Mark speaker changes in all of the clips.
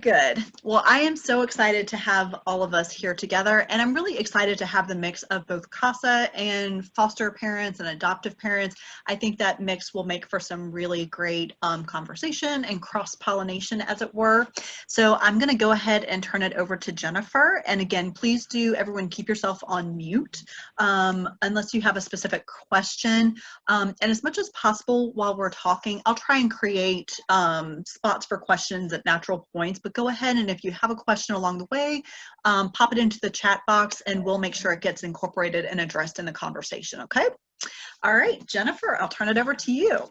Speaker 1: Good. Well, I am so excited to have all of us here together, and I'm really excited to have the mix of both CASA and foster parents and adoptive parents. I think that mix will make for some really great conversation and cross-pollination, as it were. So I'm going to go ahead and turn it over to Jennifer. And again, please do, everyone, keep yourself on mute unless you have a specific question. And as much as possible while we're talking, I'll try and create spots for questions at natural points, but go ahead and if you have a question along the way, pop it into the chat box and we'll make sure it gets incorporated and addressed in the conversation, okay? All right, Jennifer, I'll turn it over to you.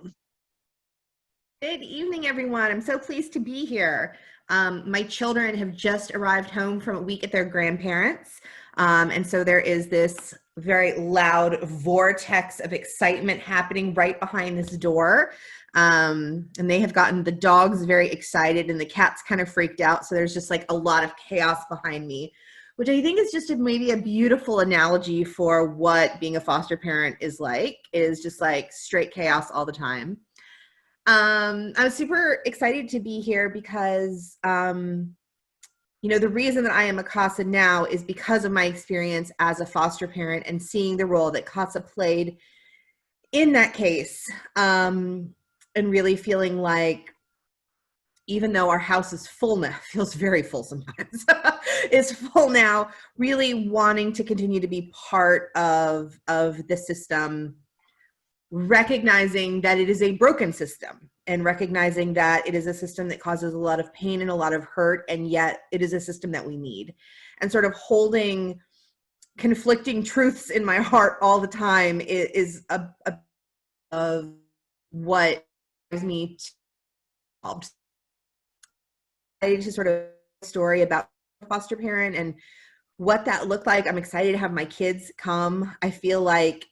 Speaker 2: Good evening, everyone. I'm so pleased to be here. My children have just arrived home from a week at their grandparents. And so there is this very loud vortex of excitement happening right behind this door. And they have gotten the dogs very excited and the cats kind of freaked out. So there's just like a lot of chaos behind me, which I think is just maybe a beautiful analogy for what being a foster parent is just like straight chaos all the time. I was super excited to be here because, the reason that I am a CASA now is because of my experience as a foster parent and seeing the role that CASA played in that case, and really feeling like, even though our house is full now, feels very full sometimes, is full now, really wanting to continue to be part of the system, recognizing that it is a broken system and recognizing that it is a system that causes a lot of pain and a lot of hurt, and yet it is a system that we need. And sort of holding conflicting truths in my heart all the time is of what gives me to sort of story about foster parent and what that looked like. I'm excited to have my kids come. I feel like,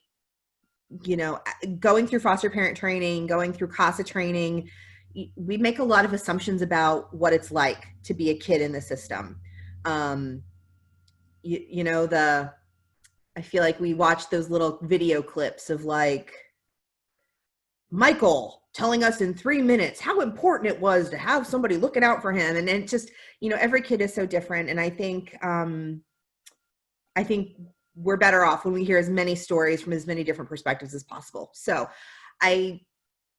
Speaker 2: going through foster parent training, going through CASA training, we make a lot of assumptions about what it's like to be a kid in the system. I feel like we watch those little video clips of like Michael telling us in 3 minutes how important it was to have somebody looking out for him. And then just, every kid is so different. And I think we're better off when we hear as many stories from as many different perspectives as possible. So I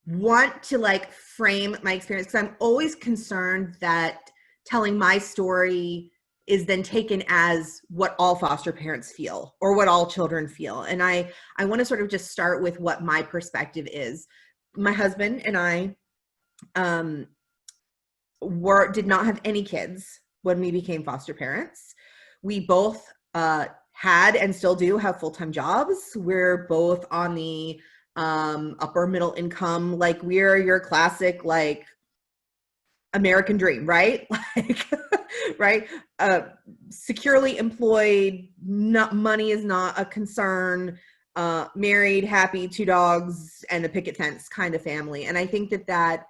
Speaker 2: want to frame my experience because I'm always concerned that telling my story is then taken as what all foster parents feel or what all children feel. And I want to sort of just start with what my perspective is. My husband and I did not have any kids when we became foster parents. We both had and still do have full-time jobs. We're both on the upper middle income, we're your classic American dream, right? Right? Securely employed, money is not a concern, married, happy, 2 dogs, and a picket fence kind of family. And I think that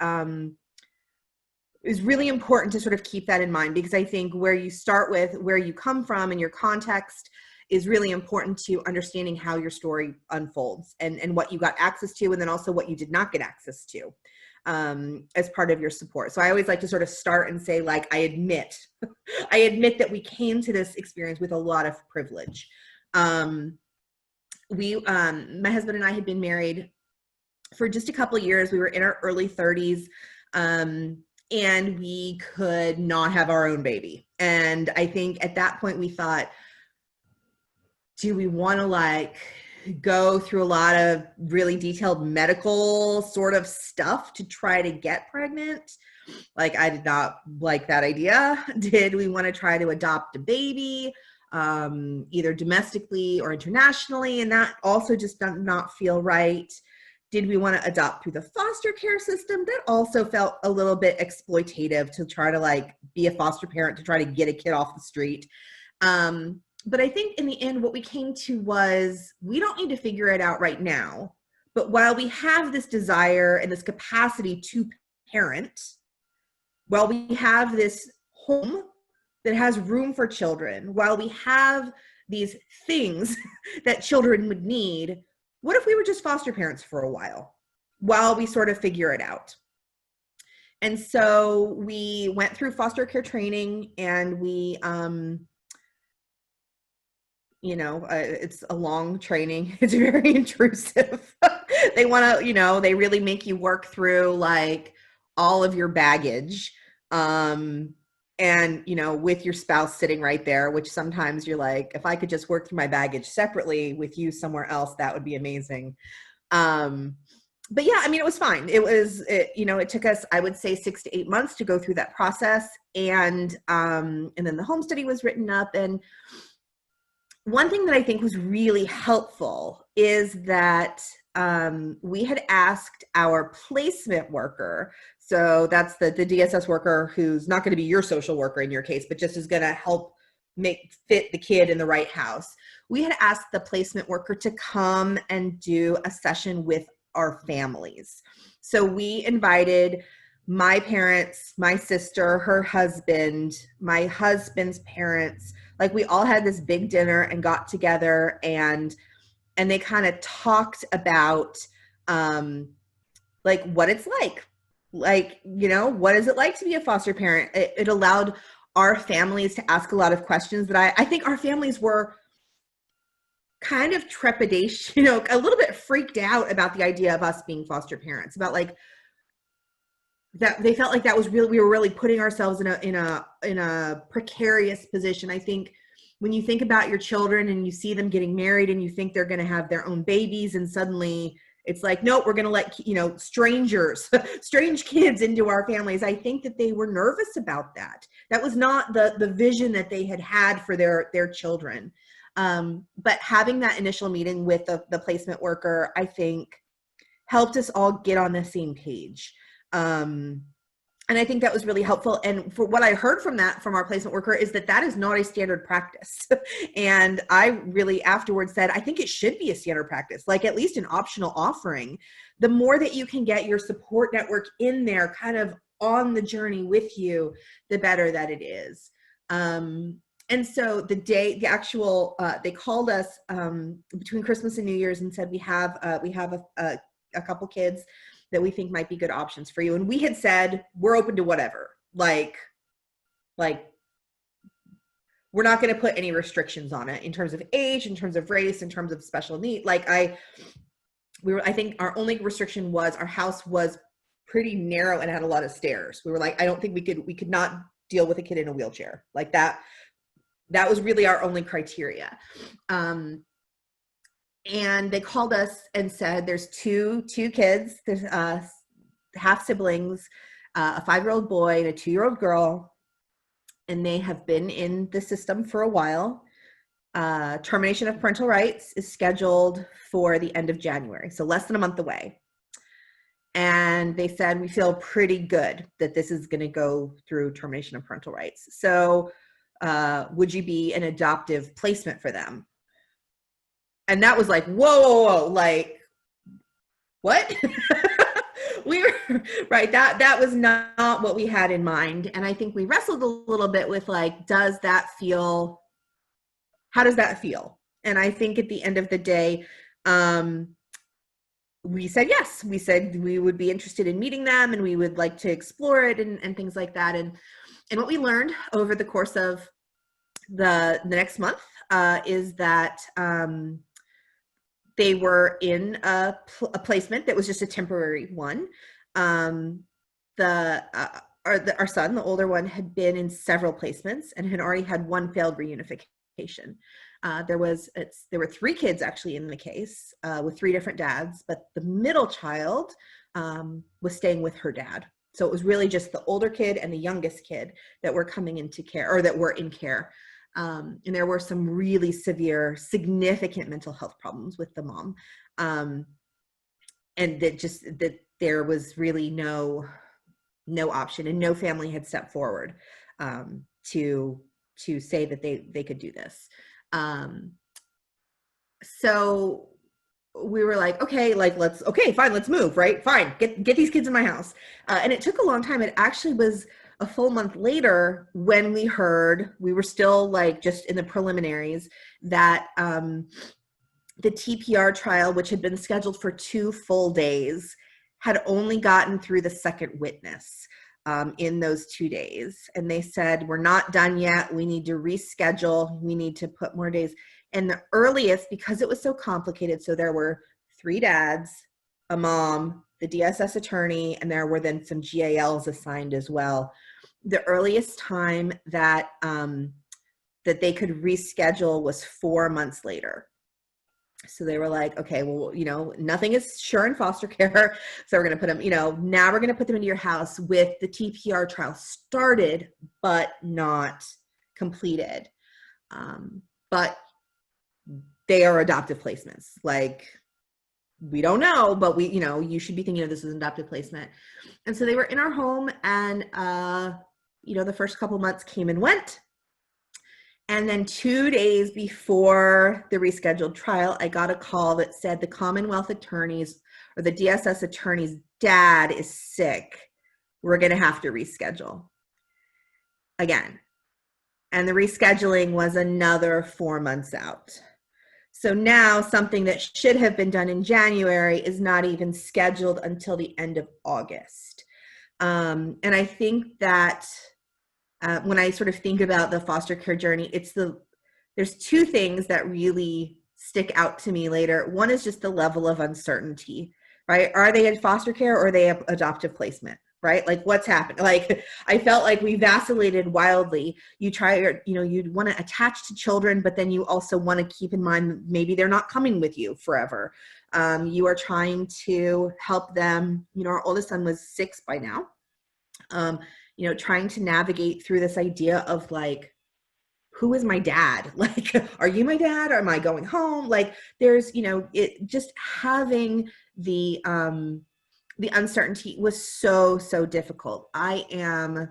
Speaker 2: is really important to sort of keep that in mind, because I think where you start with, where you come from and your context is really important to understanding how your story unfolds and what you got access to, and then also what you did not get access to as part of your support. So I always like to sort of start and say, I admit that we came to this experience with a lot of privilege. My husband and I had been married for just a couple of years. We were in our early 30s. And we could not have our own baby. And I think at that point we thought, do we want to go through a lot of really detailed medical sort of stuff to try to get pregnant? I did not like that idea. Did we want to try to adopt a baby, either domestically or internationally? And that also just did not feel right. Did we want to adopt through the foster care system? That also felt a little bit exploitative to try to be a foster parent to try to get a kid off the street. But I think in the end, what we came to was, we don't need to figure it out right now. But while we have this desire and this capacity to parent, while we have this home that has room for children, while we have these things that children would need, what if we were just foster parents for a while we sort of figure it out? And so we went through foster care training, and we, it's a long training. It's very intrusive. They want to, they really make you work through like all of your baggage. And, with your spouse sitting right there, which sometimes you're like, if I could just work through my baggage separately with you somewhere else, that would be amazing. But yeah, I mean, it was fine. It took us, I would say, 6 to 8 months to go through that process. And then the home study was written up. And one thing that I think was really helpful is that we had asked our placement worker, so that's the DSS worker who's not going to be your social worker in your case, but just is going to help fit the kid in the right house. We had asked the placement worker to come and do a session with our families. So we invited my parents, my sister, her husband, my husband's parents. Like, we all had this big dinner and got together, and they kind of talked about like what it's like, what is it like to be a foster parent? It allowed our families to ask a lot of questions that I think our families were kind of trepidation, a little bit freaked out about the idea of us being foster parents, about like that they felt like that was really, we were really putting ourselves in a precarious position. I think when you think about your children and you see them getting married and you think they're going to have their own babies, and suddenly it's like, nope, we're going to let, strangers, strange kids into our families. I think that they were nervous about that. That was not the vision that they had for their children. But having that initial meeting with the placement worker, I think, helped us all get on the same page. And I think that was really helpful. And for what I heard from our placement worker is that is not a standard practice. And I really afterwards said, I think it should be a standard practice, like at least an optional offering. The more that you can get your support network in there, kind of on the journey with you, the better that it is. And so they called us between Christmas and New Year's and said, we have a couple kids that we think might be good options for you. And we had said, we're open to whatever. Like we're not going to put any restrictions on it in terms of age, in terms of race, in terms of special need. I think our only restriction was our house was pretty narrow and had a lot of stairs. We were like, I don't think we could not deal with a kid in a wheelchair like that. That was really our only criteria. And they called us and said, there's two kids, there's half siblings, a 5-year-old boy and a 2-year-old girl, and they have been in the system for a while. Termination of parental rights is scheduled for the end of January, so less than a month away. And they said, we feel pretty good that this is going to go through termination of parental rights. So would you be an adoptive placement for them? And that was like, whoa, like, what? We were right. That was not what we had in mind. And I think we wrestled a little bit with like, how does that feel? And I think at the end of the day, we said yes. We said we would be interested in meeting them and we would like to explore it and things like that. And what we learned over the course of the next month is that they were in a placement that was just a temporary one. Our son, the older one, had been in several placements and had already had one failed reunification. There were 3 kids actually in the case with 3 different dads, but the middle child was staying with her dad. So it was really just the older kid and the youngest kid that were coming into care, or that were in care. And there were some really severe, significant mental health problems with the mom. And that there was really no option, and no family had stepped forward to say that they could do this. So we were like, okay, fine, let's move, right? Fine, get these kids in my house. And it took a long time. It actually was a full month later when we heard, we were still like just in the preliminaries, that the TPR trial, which had been scheduled for 2 full days, had only gotten through the second witness. in those 2 days. And they said, we're not done yet. We need to reschedule. We need to put more days. And the earliest, because it was so complicated, so there were 3 dads, a mom, the DSS attorney, and there were then some GALs assigned as well. The earliest time that that they could reschedule was 4 months later. So they were like, okay, well, nothing is sure in foster care. So we're going to put them, now we're going to put them into your house with the TPR trial started, but not completed. But they are adoptive placements. Like, we don't know, but you should be thinking of this as an adoptive placement. And so they were in our home, and, the first couple months came and went. And then 2 days before the rescheduled trial, I got a call that said the Commonwealth attorney's or the DSS attorney's dad is sick. We're going to have to reschedule again. And the rescheduling was another 4 months out. So now something that should have been done in January is not even scheduled until the end of August. And I think that when I sort of think about the foster care journey, there's 2 things that really stick out to me later. One is just the level of uncertainty, right? Are they in foster care or are they adoptive placement, right? Like, what's happened? Like, I felt like we vacillated wildly. You'd want to attach to children, but then you also want to keep in mind maybe they're not coming with you forever. You are trying to help them. Our oldest son was 6 by now. Trying to navigate through this idea of like, who is my dad? Like, are you my dad? Or am I going home? Like, there's, it just having the uncertainty was so difficult. I am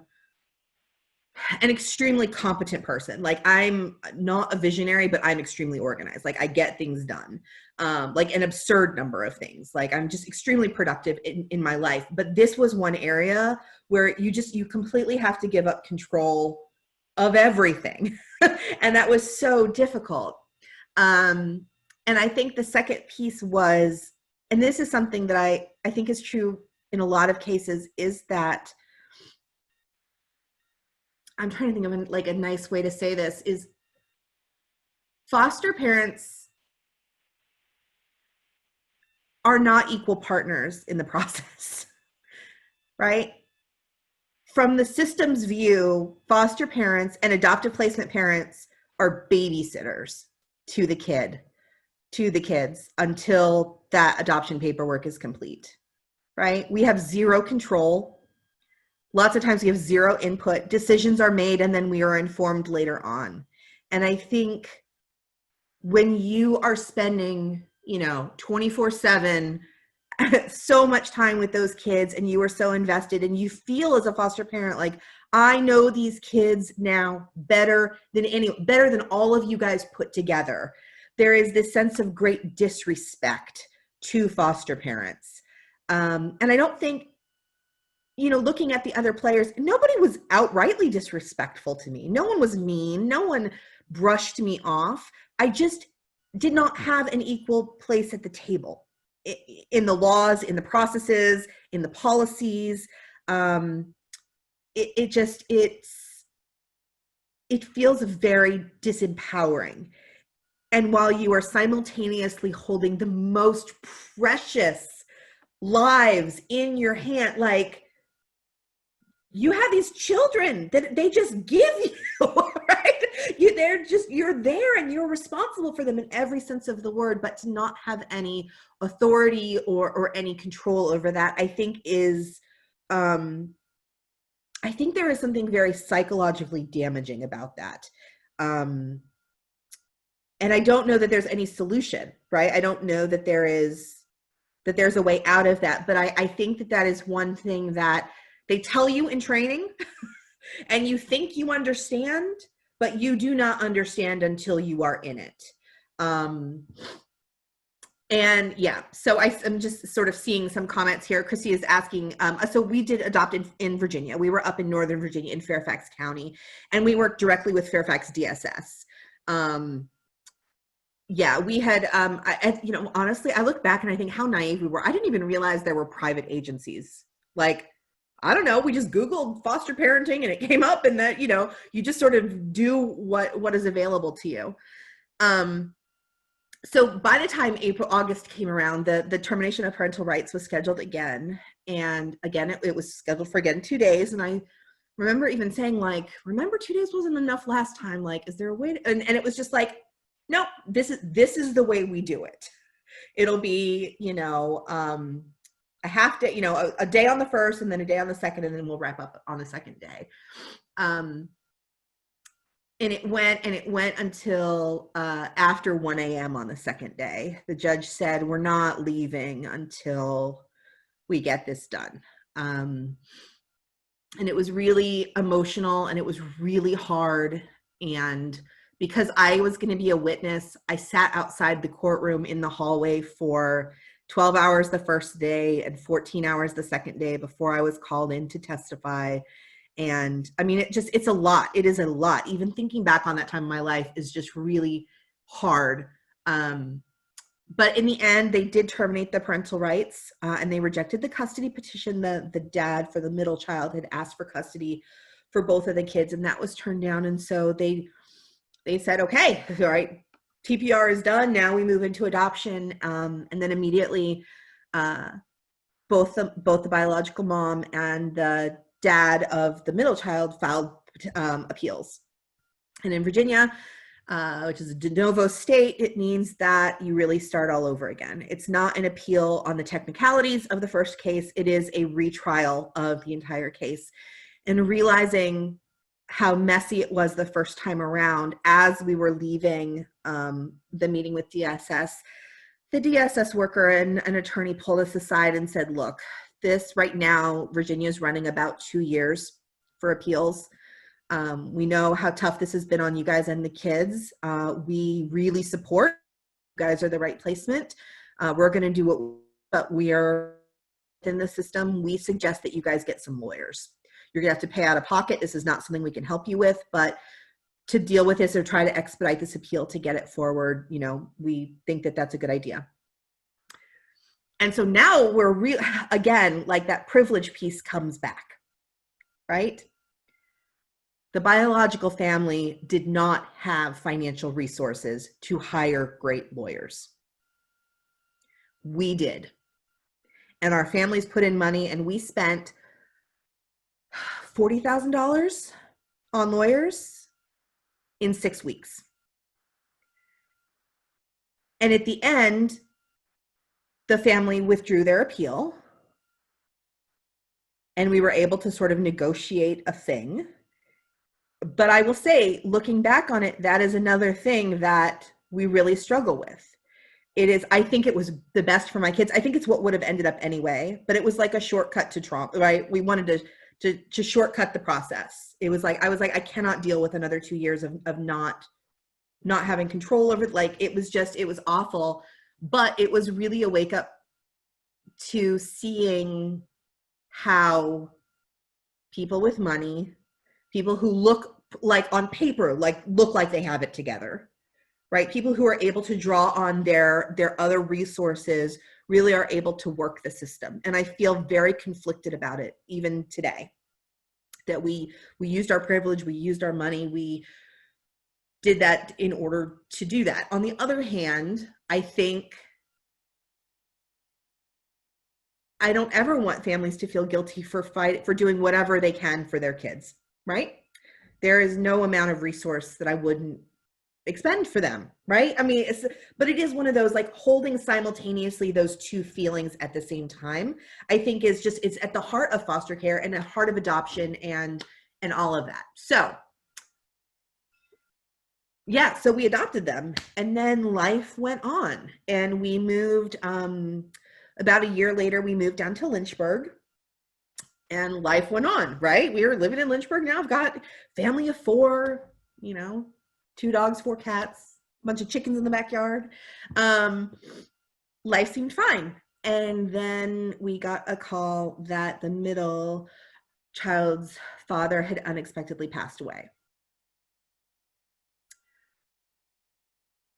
Speaker 2: an extremely competent person. Like, I'm not a visionary, but I'm extremely organized. Like, I get things done, like an absurd number of things. Like, I'm just extremely productive in my life. But this was one area where you completely have to give up control of everything. And that was so difficult. And I think the second piece was, and this is something that I think is true in a lot of cases, is that I'm trying to think of a nice way to say this, is foster parents are not equal partners in the process, right? From the system's view, foster parents and adoptive placement parents are babysitters to the kids until that adoption paperwork is complete, right? We have zero control. Lots of times we have zero input. Decisions are made and then we are informed later on. And I think when you are spending, 24/7 so much time with those kids and you are so invested and you feel as a foster parent like, I know these kids now better than all of you guys put together. There is this sense of great disrespect to foster parents. And I don't think, looking at the other players, nobody was outrightly disrespectful to me. No one was mean. No one brushed me off. I just did not have an equal place at the table in the laws, in the processes, in the policies. It feels very disempowering. And while you are simultaneously holding the most precious lives in your hand, like, you have these children that they just give you, right? You're there and you're responsible for them in every sense of the word, but to not have any authority or any control over that, I think is, I think there is something very psychologically damaging about that. And I don't know that there's any solution, right? I don't know that there's a way out of that, but I think that is one thing that they tell you in training and you think you understand, but you do not understand until you are in it. And yeah, so I'm just sort of seeing some comments here. Chrissy is asking, so we did adopt in Virginia. We were up in Northern Virginia in Fairfax County, and we worked directly with Fairfax DSS. Yeah, we had, honestly, I look back and I think how naive we were. I didn't even realize there were private agencies. Like, I don't know, we just Googled foster parenting and it came up, and that, you know, you just sort of do what is available to you. So by the time August came around, the termination of parental rights was scheduled again. And again, it was scheduled for again 2 days. And I remember even saying, like, remember 2 days wasn't enough last time. Like, is there a way to, and it was just like, no, this is the way we do it. It'll be, you know, a half day, you know, a day on the first and then a day on the second, and then we'll wrap up on the second day. And it went until after 1 a.m. on the second day. The judge said, we're not leaving until we get this done. And it was really emotional and it was really hard. And because I was going to be a witness, I sat outside the courtroom in the hallway for 12 hours the first day and 14 hours the second day before I was called in to testify. And I mean, it's a lot. It is a lot. Even thinking back on that time of my life is just really hard. But in the end, they did terminate the parental rights, and they rejected the custody petition. The dad for the middle child had asked for custody for both of the kids, and that was turned down. And so they said, okay, all right, TPR is done. Now we move into adoption. And then immediately, both the biological mom and the dad of the middle child filed appeals. And in Virginia, which is a de novo state, it means that you really start all over again. It's not an appeal on the technicalities of the first case. It is a retrial of the entire case. And realizing how messy it was the first time around, as we were leaving the meeting with DSS, the DSS worker and an attorney pulled us aside and said, look, this right now, Virginia is running about 2 years for appeals. We know how tough this has been on you guys and the kids. We really support you guys are the right placement. We're going to do what, but we are in the system. We suggest that you guys get some lawyers. You're going to have to pay out of pocket. This is not something we can help you with, but to deal with this or try to expedite this appeal to get it forward, you know, we think that that's a good idea. And so now we're again, like that privilege piece comes back, right? The biological family did not have financial resources to hire great lawyers. We did. And our families put in money, and we spent $40,000 on lawyers in 6 weeks. And at the end, the family withdrew their appeal, and we were able to sort of negotiate a thing. But I will say, looking back on it, that is another thing that we really struggle with. It is, I think it was the best for my kids. I think it's what would have ended up anyway, but it was like a shortcut to trauma, right? We wanted to shortcut the process. It was like, I was like, I cannot deal with another 2 years of not having control over it. Like, it was awful. But it was really a wake up to seeing how people with money, people who look like on paper, like look like they have it together, right? People who are able to draw on their other resources really are able to work the system. And I feel very conflicted about it even today, that we used our privilege, we used our money, we did that in order to do that. On the other hand, I think I don't ever want families to feel guilty for doing whatever they can for their kids, right? There is no amount of resource that I wouldn't expend for them, right? I mean, but it is one of those, like, holding simultaneously those two feelings at the same time, I think it's at the heart of foster care and the heart of adoption and all of that. So yeah, so we adopted them, and then life went on, and we moved, about a year later, we moved down to Lynchburg, and life went on, right? We were living in Lynchburg now. I've got family of 4, 2 dogs, 4 cats, a bunch of chickens in the backyard. Life seemed fine. And then we got a call that the middle child's father had unexpectedly passed away.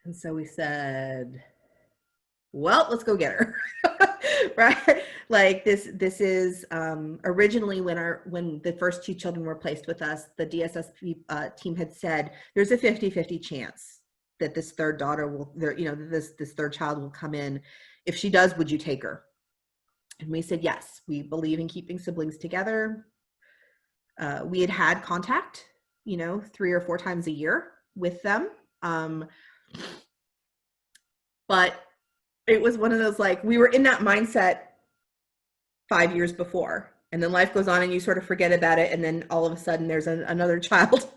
Speaker 2: And so we said, well, let's go get her. right? Like this is originally when the first two children were placed with us, the DSS team had said there's a 50-50 chance that this third daughter will, this third child will come in. If she does, would you take her? And we said yes. We believe in keeping siblings together. We had contact, 3 or 4 times a year with them. But it was one of those, like, we were in that mindset 5 years before, and then life goes on and you sort of forget about it. And then all of a sudden there's another child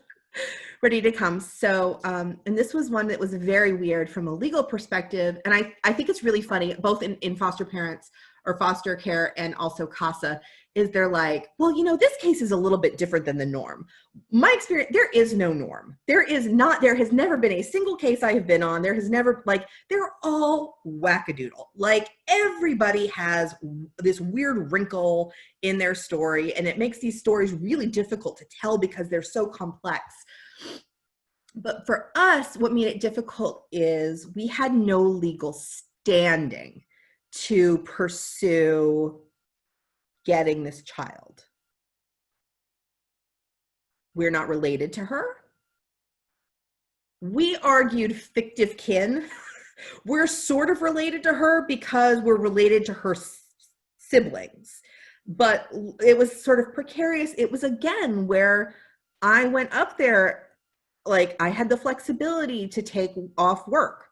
Speaker 2: ready to come. So, and this was one that was very weird from a legal perspective. And I think it's really funny, both in foster parents or foster care and also CASA, is they're like, well, this case is a little bit different than the norm. My experience, there is no norm. There has never been a single case I have been on. There has never, like, they're all wackadoodle. Like, everybody has this weird wrinkle in their story, and it makes these stories really difficult to tell because they're so complex. But for us, what made it difficult is we had no legal standing to pursue getting this child. We're not related to her. We argued fictive kin. We're sort of related to her because we're related to her siblings. But it was sort of precarious. It was, again, where I went up there, like, I had the flexibility to take off work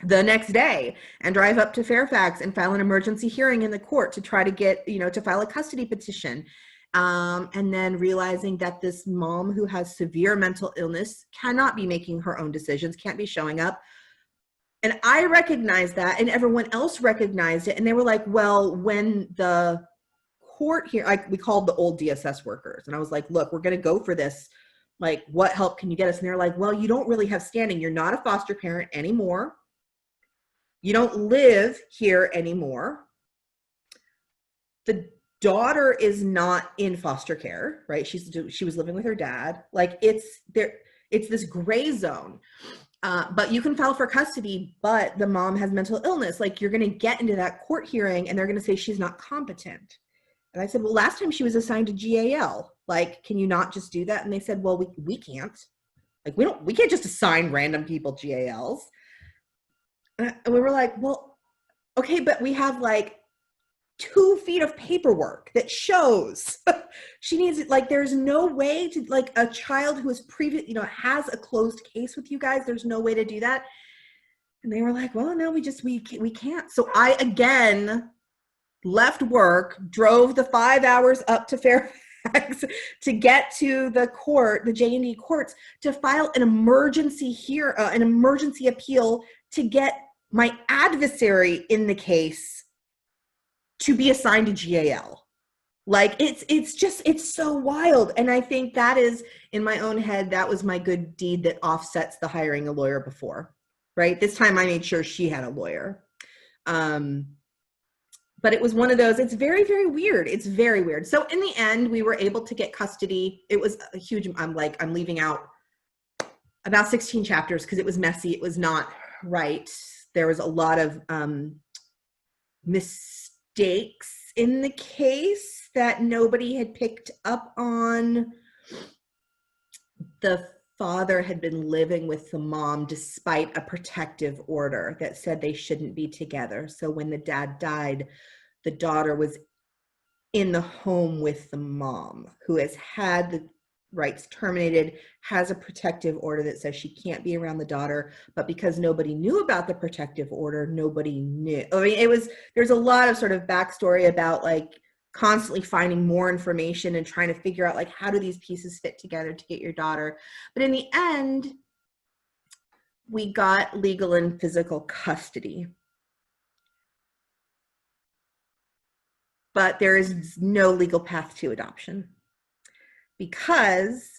Speaker 2: the next day and drive up to Fairfax and file an emergency hearing in the court to try to get, to file a custody petition. And then realizing that this mom who has severe mental illness cannot be making her own decisions, can't be showing up. And I recognized that, and everyone else recognized it. And they were like, well, when the court here, we called the old DSS workers, and I was like, look, we're going to go for this. Like, what help can you get us? And they're like, well, you don't really have standing. You're not a foster parent anymore. You don't live here anymore. The daughter is not in foster care, right? She was living with her dad. Like, it's this gray zone. But you can file for custody, but the mom has mental illness. Like, you're going to get into that court hearing and they're going to say she's not competent. And I said, well, last time she was assigned to GAL. Like, can you not just do that? And they said, well, we can't. Like, we can't just assign random people GALs. And we were like, well, okay, but we have like 2 feet of paperwork that shows she needs it. Like, there's no way to, like, a child who is has a closed case with you guys, there's no way to do that. And they were like, well, no, we can't. So I, again, left work, drove the 5 hours up to Fairfax to get to the court, the J&D courts, to file an emergency appeal to get my adversary in the case to be assigned to GAL. Like, it's so wild. And I think that is, in my own head, that was my good deed that offsets the hiring a lawyer before, right? This time I made sure she had a lawyer. But it was one of those, it's very, very weird. It's very weird. So in the end, we were able to get custody. It was a huge, I'm leaving out about 16 chapters because it was messy. It was not right. There was a lot of mistakes in the case that nobody had picked up on. The father had been living with the mom despite a protective order that said they shouldn't be together. So when the dad died, the daughter was in the home with the mom, who has had the rights terminated, has a protective order that says she can't be around the daughter, but because nobody knew about the protective order, nobody knew. I mean, there's a lot of sort of backstory about, like, constantly finding more information and trying to figure out, like, how do these pieces fit together to get your daughter. But in the end, we got legal and physical custody. But there is no legal path to adoption because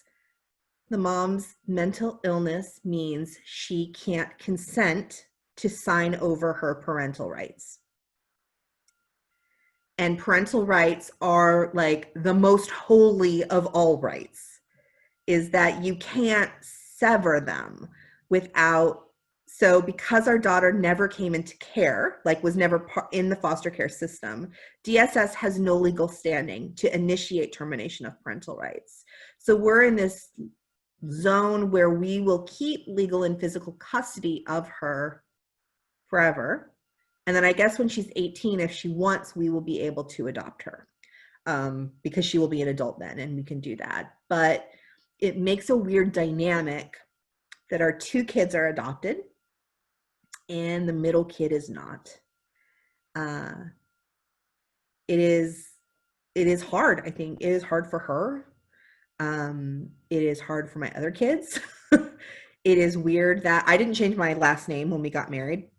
Speaker 2: the mom's mental illness means she can't consent to sign over her parental rights. And parental rights are, like, the most holy of all rights, is that you can't sever them without So because our daughter never came into care, like was never in the foster care system, DSS has no legal standing to initiate termination of parental rights. So we're in this zone where we will keep legal and physical custody of her forever. And then I guess when she's 18, if she wants, we will be able to adopt her, because she will be an adult then and we can do that. But it makes a weird dynamic that our 2 kids are adopted and the middle kid is not. It is hard. I think it is hard for her. It is hard for my other kids. It is weird that I didn't change my last name when we got married.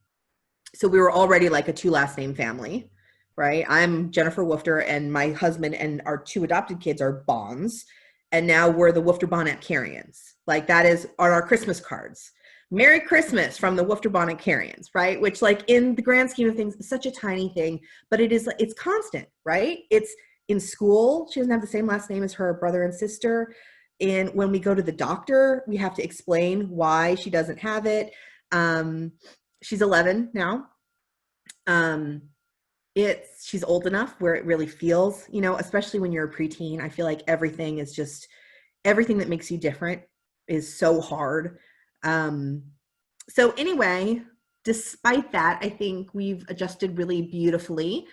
Speaker 2: So we were already like a 2 last name family, right? I'm Jennifer Woofter and my husband and our 2 adopted kids are Bonds. And now we're the Woofter Bonnet Carrions. Like that is on our Christmas cards. Merry Christmas from the Woofter Bonnet Carrions, right? Which like in the grand scheme of things is such a tiny thing, but it's constant, right? It's in school. She doesn't have the same last name as her brother and sister. And when we go to the doctor, we have to explain why she doesn't have it. She's 11 now. She's old enough where it really feels, especially when you're a preteen, I feel like everything that makes you different is so hard. So anyway, despite that, I think we've adjusted really beautifully.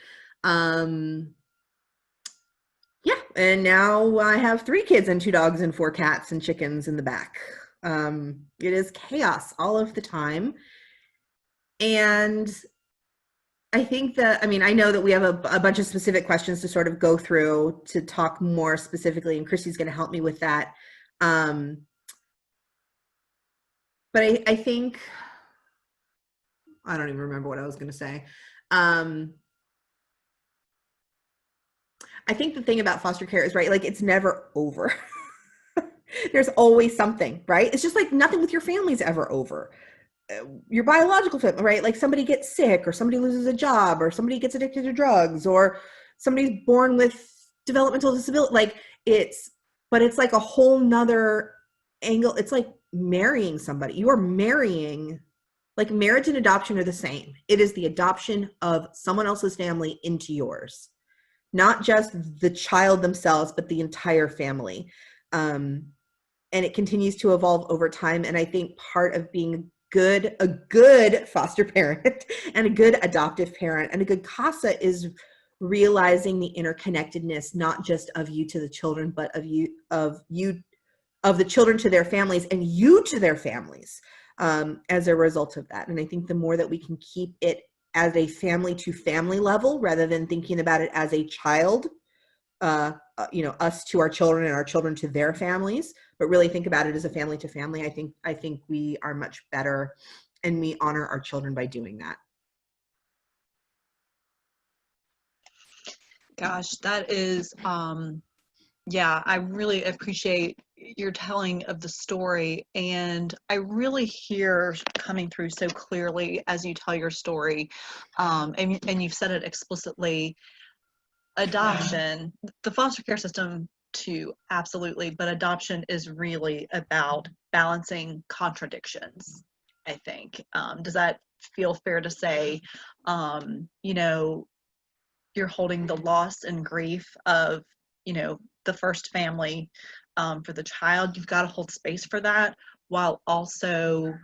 Speaker 2: Yeah. And now I have 3 kids and 2 dogs and 4 cats and chickens in the back. It is chaos all of the time. And I think I know that we have a bunch of specific questions to sort of go through to talk more specifically, and Christy's going to help me with that. But I think, I don't even remember what I was going to say. I think the thing about foster care is, right, like it's never over. There's always something, right? It's just like nothing with your family's ever over. Your biological family, right? Like somebody gets sick or somebody loses a job or somebody gets addicted to drugs or somebody's born with developmental disability. But it's like a whole nother angle. It's like marrying somebody. You are marrying, like marriage and adoption are the same. It is the adoption of someone else's family into yours, not just the child themselves, but the entire family. And it continues to evolve over time. And I think part of being a good foster parent and a good adoptive parent and a good CASA is realizing the interconnectedness, not just of you to the children, but of the children to their families and you to their families, as a result of that. And I think the more that we can keep it as a family to family level, rather than thinking about it as a child, us to our children and our children to their families, but really think about it as a family to family. I think we are much better and we honor our children by doing that.
Speaker 1: Gosh, that is, yeah, I really appreciate your telling of the story. And I really hear coming through so clearly as you tell your story, and you've said it explicitly, adoption, the foster care system too, absolutely, but adoption is really about balancing contradictions, I think. Does that feel fair to say? You're holding the loss and grief of, the first family, for the child. You've got to hold space for that while also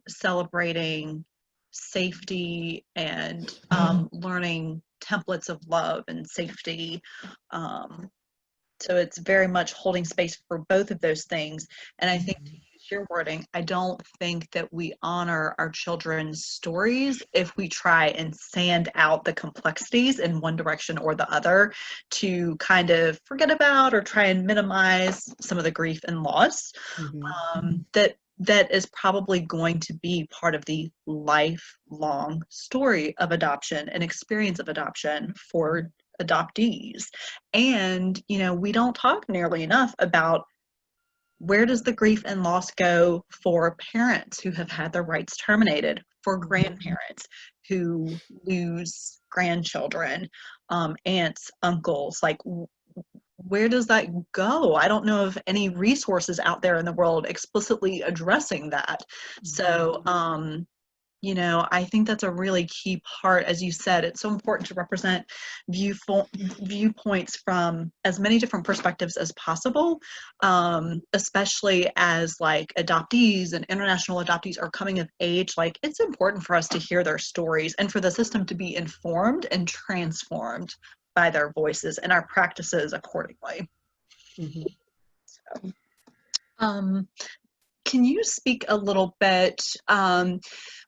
Speaker 1: celebrating safety and learning templates of love and safety. So it's very much holding space for both of those things. And I think, to use your wording, I don't think that we honor our children's stories if we try and sand out the complexities in one direction or the other to kind of forget about or try and minimize some of the grief and loss. That is probably going to be part of the lifelong story of adoption and experience of adoption for adoptees. And, we don't talk nearly enough about where does the grief and loss go for parents who have had their rights terminated, for grandparents who lose grandchildren, aunts, uncles, like where does that go? I don't know of any resources out there in the world explicitly addressing that. So, you know, I think that's a really key part. As you said, it's so important to represent viewpoints from as many different perspectives as possible, especially as like adoptees and international adoptees are coming of age. Like, it's important for us to hear their stories and for the system to be informed and transformed by their voices and our practices accordingly.
Speaker 2: Mm-hmm.
Speaker 1: So, can you speak a little bit,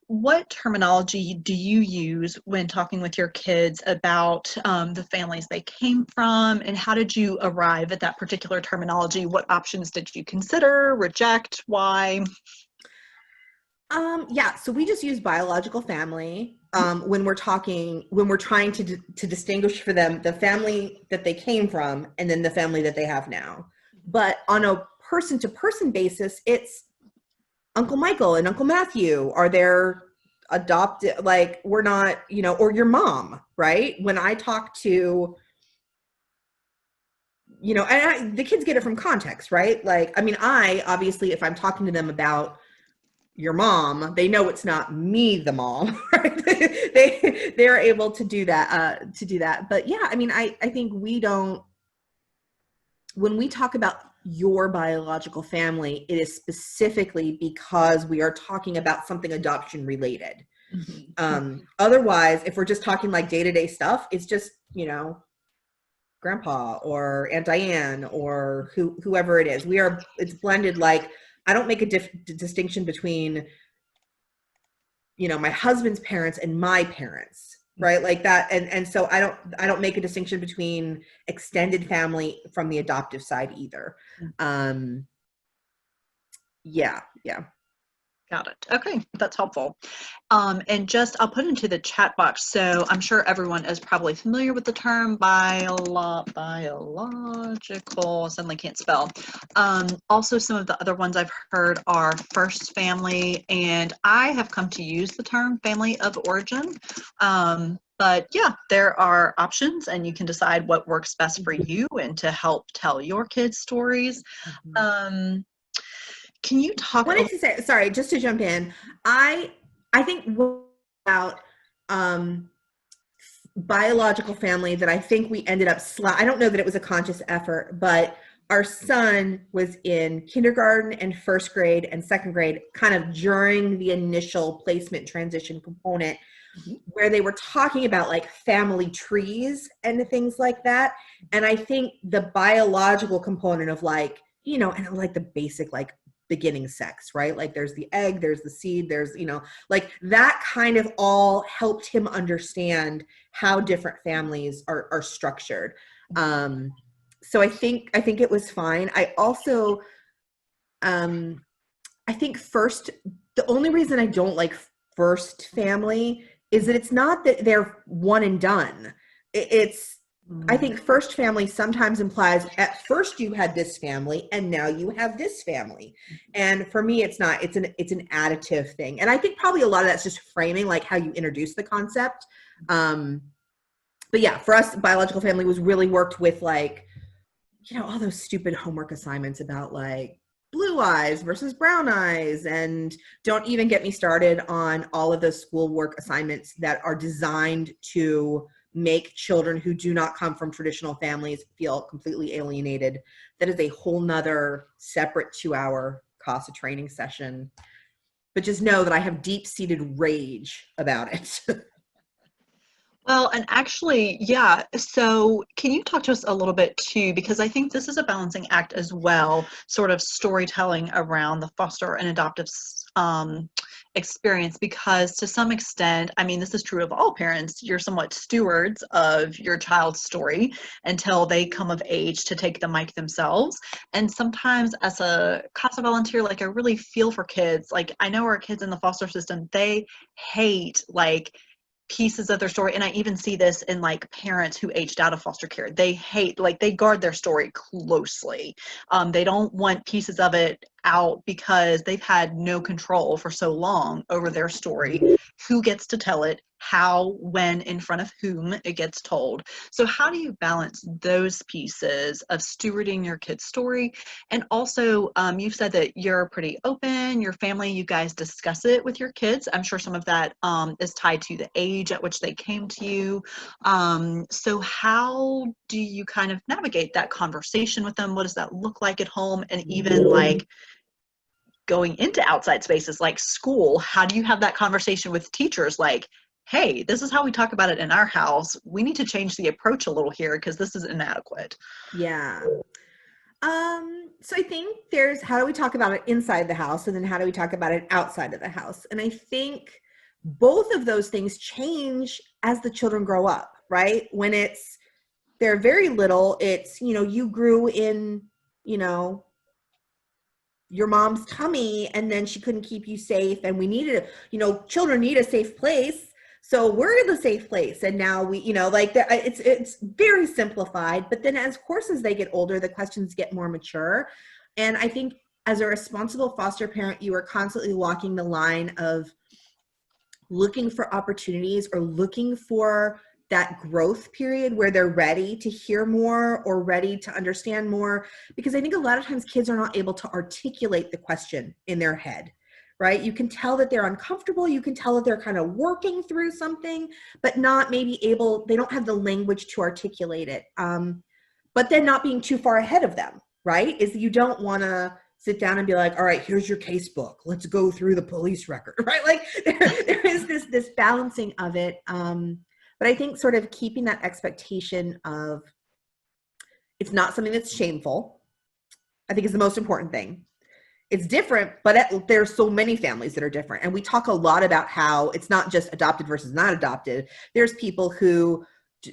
Speaker 1: what terminology do you use when talking with your kids about the families they came from, and how did you arrive at that particular terminology? What options did you consider, reject, why?
Speaker 2: Yeah, so we just use biological family when we're trying to distinguish for them the family that they came from and then the family that they have now. But on a person-to-person basis, it's Uncle Michael and Uncle Matthew. Are there adopted, like, we're not, you know, or your mom, right? When I talk to, you know, and the kids get it from context, right? Like, I mean, obviously, if I'm talking to them about your mom, they know it's not me, the mom, right? They're able to do that. But yeah, I mean, I think when we talk about your biological family, it is specifically because we are talking about something adoption related.
Speaker 1: Mm-hmm.
Speaker 2: Otherwise, if we're just talking like day-to-day stuff, it's just, you know, grandpa or Aunt Diane or whoever it is. It's blended. Like, I don't make a distinction between, you know, my husband's parents and my parents, right? Like that. And so I don't make a distinction between extended family from the adoptive side either. Yeah.
Speaker 1: Got it. Okay, that's helpful. And just, I'll put into the chat box, so I'm sure everyone is probably familiar with the term biological, suddenly can't spell. Also, some of the other ones I've heard are first family, and I have come to use the term family of origin. But yeah, there are options, and you can decide what works best for you and to help tell your kids' stories. Can you talk?
Speaker 2: Wanted to say, sorry, just to jump in, I think about biological family that I think we ended up I don't know that it was a conscious effort, but our son was in kindergarten and first grade and second grade, kind of during the initial placement transition component, where they were talking about like family trees and things like that. And I think the biological component of, like, you know, and like the basic, like, beginning sex, right? Like, there's the egg, there's the seed, there's, you know, like that kind of all helped him understand how different families are structured. So I think it was fine. I also, I think the only reason I don't like first family is that it's not that they're one and done. I think first family sometimes implies at first you had this family and now you have this family. And for me, it's not. It's an additive thing. And I think probably a lot of that's just framing, like how you introduce the concept. But yeah, for us, biological family was really worked with, like, you know, all those stupid homework assignments about like blue eyes versus brown eyes. And don't even get me started on all of those schoolwork assignments that are designed to make children who do not come from traditional families feel completely alienated. That is a whole nother separate 2-hour CASA training session. But just know that I have deep-seated rage about it.
Speaker 1: Well, and actually, yeah. So can you talk to us a little bit too, because I think this is a balancing act as well, sort of storytelling around the foster and adoptive experience, because to some extent, I mean, this is true of all parents, you're somewhat stewards of your child's story until they come of age to take the mic themselves. And sometimes as a CASA volunteer, like, I really feel for kids. Like, I know our kids in the foster system, they hate, like, pieces of their story. And I even see this in, like, parents who aged out of foster care. They hate, like, they guard their story closely. They don't want pieces of it out because they've had no control for so long over their story. Who gets to tell it, how, when, in front of whom it gets told. So how do you balance those pieces of stewarding your kid's story? And also, you've said that you're pretty open, your family, you guys discuss it with your kids. I'm sure some of that is tied to the age at which they came to you. So how do you kind of navigate that conversation with them? What does that look like at home? And even like going into outside spaces like school, how do you have that conversation with teachers? Like, hey, this is how we talk about it in our house. We need to change the approach a little here because this is inadequate.
Speaker 2: Yeah. So I think there's how do we talk about it inside the house, and then how do we talk about it outside of the house? And I think both of those things change as the children grow up, right? When they're very little, it's, you grew in, your mom's tummy, and then she couldn't keep you safe, and we needed, children need a safe place. So we're in the safe place, and now we, like it's very simplified. But then, as course, as they get older, the questions get more mature. And I think as a responsible foster parent, you are constantly walking the line of looking for opportunities or looking for that growth period where they're ready to hear more or ready to understand more. Because I think a lot of times kids are not able to articulate the question in their head, right? You can tell that they're uncomfortable. You can tell that they're kind of working through something, but not maybe they don't have the language to articulate it. But then not being too far ahead of them, right? Is you don't want to sit down and be like, all right, here's your case book. Let's go through the police record, right? Like there is this balancing of it. But I think sort of keeping that expectation of it's not something that's shameful, I think is the most important thing. It's different, but there's so many families that are different. And we talk a lot about how it's not just adopted versus not adopted. There's people who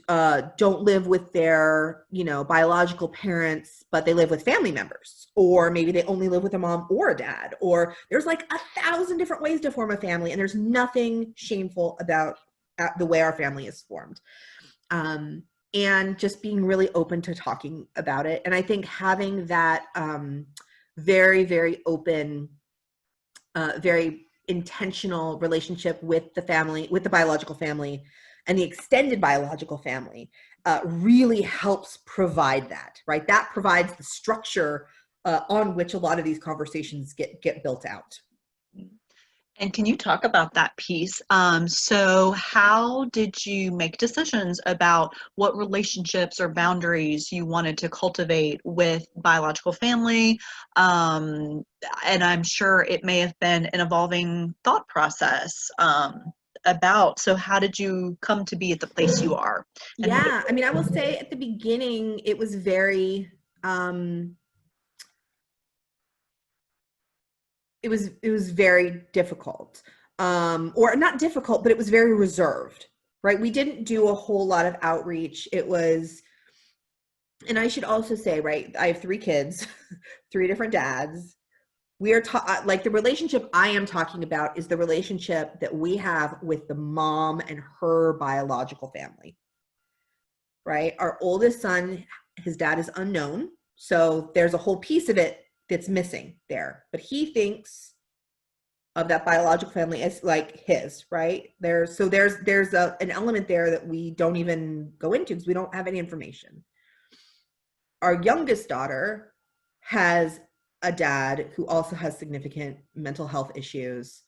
Speaker 2: don't live with their, biological parents, but they live with family members, or maybe they only live with a mom or a dad, or there's like 1,000 different ways to form a family. And there's nothing shameful about the way our family is formed. And just being really open to talking about it. And I think having that very, very open, very intentional relationship with the family, with the biological family and the extended biological family really helps provide that, right? That provides the structure on which a lot of these conversations get built out.
Speaker 1: And can you talk about that piece? So how did you make decisions about what relationships or boundaries you wanted to cultivate with biological family? And I'm sure it may have been an evolving thought process so how did you come to be at the place you are?
Speaker 2: Yeah, I mean, I will say at the beginning, it was very, it was very difficult, or not difficult, but it was very reserved, right? We didn't do a whole lot of outreach. It was, and I should also say, right, I have 3 kids, 3 different dads. We are like the relationship I am talking about is the relationship that we have with the mom and her biological family, right? Our oldest son, his dad is unknown. So there's a whole piece of it that's missing there, but he thinks of that biological family as like his, right? There's an element there that we don't even go into because we don't have any information. Our youngest daughter has a dad who also has significant mental health issues,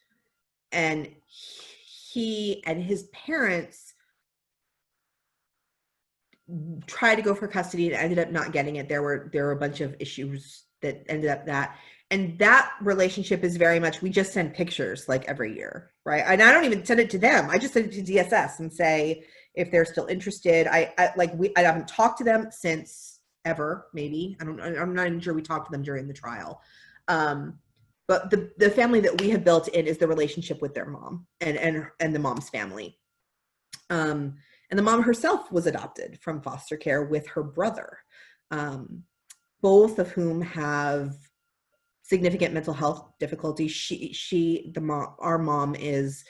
Speaker 2: and he and his parents tried to go for custody and ended up not getting it. There were a bunch of issues that ended up that. And that relationship is very much, we just send pictures like every year, right? And I don't even send it to them. I just send it to DSS and say if they're still interested. I haven't talked to them since ever, maybe. I'm not even sure we talked to them during the trial. But the family that we have built in is the relationship with their mom and the mom's family. And the mom herself was adopted from foster care with her brother, both of whom have significant mental health difficulties. Our mom is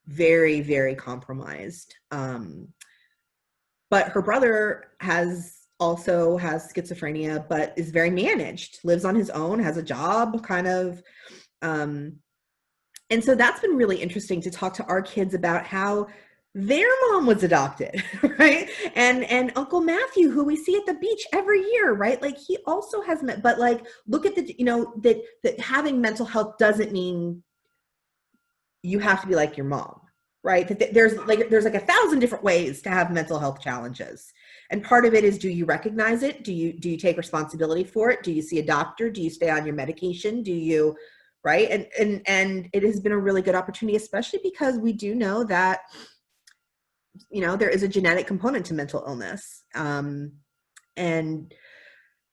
Speaker 2: very, very compromised. But her brother has also has schizophrenia, but is very managed, lives on his own, has a job, kind of. And so that's been really interesting to talk to our kids about how their mom was adopted, right? And Uncle Matthew, who we see at the beach every year, right? Like he also has met, but like look at the, that having mental health doesn't mean you have to be like your mom, right? That there's like 1,000 different ways to have mental health challenges. And part of it is, do you recognize it? Do you take responsibility for it? Do you see a doctor? Do you stay on your medication? Do you, right? And it has been a really good opportunity, especially because we do know that, there is a genetic component to mental illness. And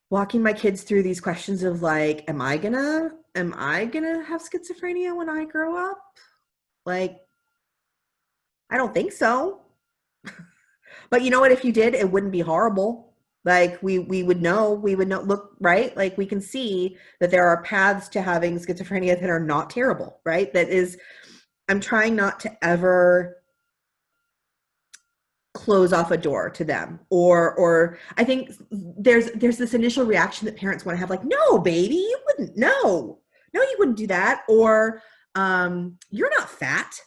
Speaker 2: walking my kids through these questions of like, am I gonna have schizophrenia when I grow up? Like, I don't think so. But you know what? If you did, it wouldn't be horrible. Like we would know, look, right? Like we can see that there are paths to having schizophrenia that are not terrible, right? That is, I'm trying not to ever close off a door to them, or I think there's this initial reaction that parents want to have, like, no, baby, you wouldn't, no, you wouldn't do that, or you're not fat,